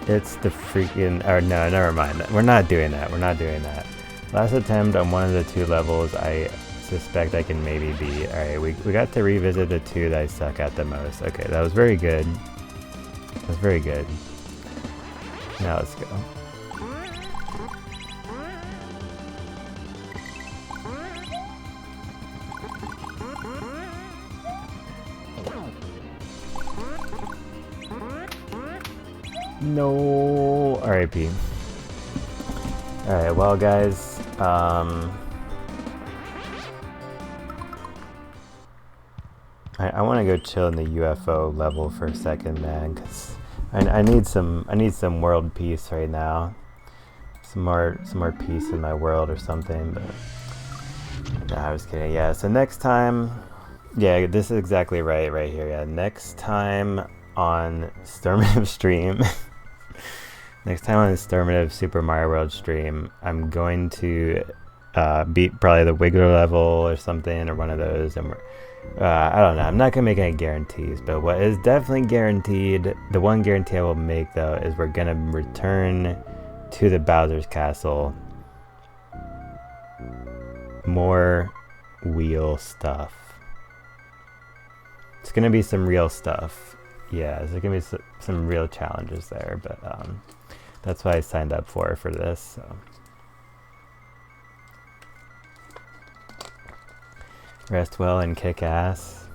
It's the freaking, or no, never mind. We're not doing that, we're not doing that. Last attempt on one of the two levels I suspect I can maybe beat. Alright, we got to revisit the two that I suck at the most. Okay, that was very good. That was very good. Now let's go. No, RIP. Alright, well guys, I want to go chill in the UFO level for a second, man, because I need some world peace right now. Some more peace in my world or something, but no, I was kidding. Yeah, so next time, yeah, this is exactly right here. Yeah, next time on Stormative stream. Next time on the Stormative Super Mario World stream, I'm going to beat probably the Wiggler level or something, or one of those, and I don't know. I'm not gonna make any guarantees, but what is definitely guaranteed, the one guarantee I will make though, is we're gonna return to the Bowser's Castle. More wheel stuff. It's gonna be some real stuff. Yeah, there's gonna be some real challenges there, but that's what I signed up for this. So. Rest well and kick ass.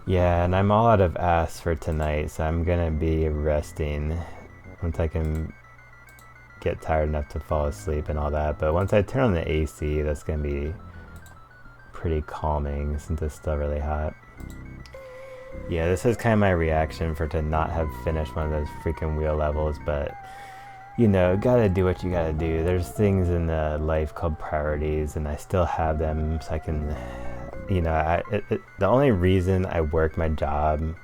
Yeah, and I'm all out of ass for tonight, so I'm gonna be resting once I can get tired enough to fall asleep and all that. But once I turn on the AC, that's gonna be pretty calming since it's still really hot. Yeah, this is kind of my reaction to not have finished one of those freaking wheel levels, but you know, gotta do what you gotta do. There's things in the life called priorities, and I still have them, so I can, you know, the only reason I work my job,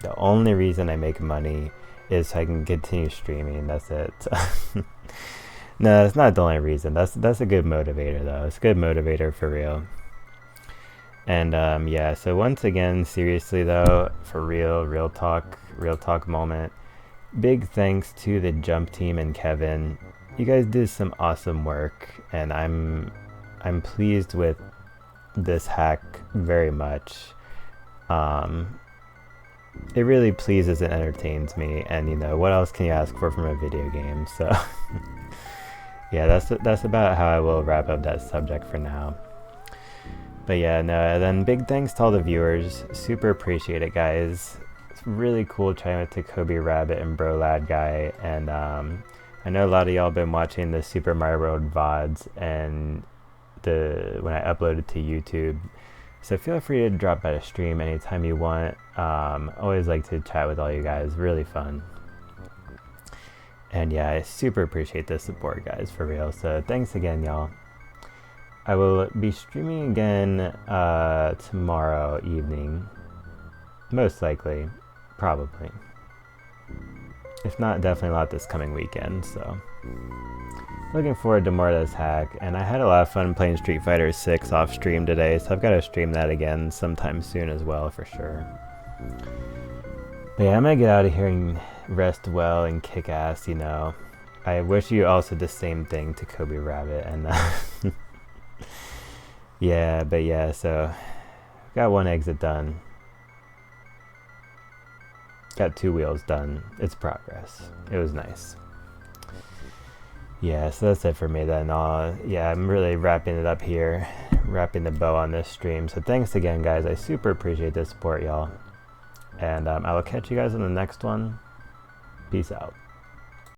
the only reason I make money is so I can continue streaming. That's it. No, that's not the only reason. That's a good motivator though. It's a good motivator for real. And yeah, so once again, seriously though, for real talk moment. Big thanks to the Jump team and Kevin. You guys did some awesome work, and I'm pleased with this hack very much. It really pleases and entertains me, and you know, what else can you ask for from a video game? So yeah, that's about how I will wrap up that subject for now. But yeah, no, then big thanks to all the viewers. Super appreciate it, guys. It's really cool chatting with Tacoby Rabbit and Bro Lad Guy, and I know a lot of y'all been watching the Super Mario World VODs and when I upload it to YouTube. So feel free to drop by the stream anytime you want. Always like to chat with all you guys. Really fun. And yeah, I super appreciate the support, guys, for real. So thanks again, y'all. I will be streaming again tomorrow evening. Most likely. Probably. If not, definitely not this coming weekend, so. Looking forward to more of this hack, and I had a lot of fun playing Street Fighter 6 off stream today, so I've got to stream that again sometime soon as well, for sure. But yeah, I'm gonna get out of here and rest well and kick ass, you know. I wish you also the same thing to Kobe Rabbit, and yeah, but yeah, so got one exit done. Got 2 wheels done. It's progress. It was nice. Yeah, so that's it for me then. Yeah, I'm really wrapping it up here. Wrapping the bow on this stream. So thanks again, guys. I super appreciate the support, y'all. And I will catch you guys on the next one. Peace out.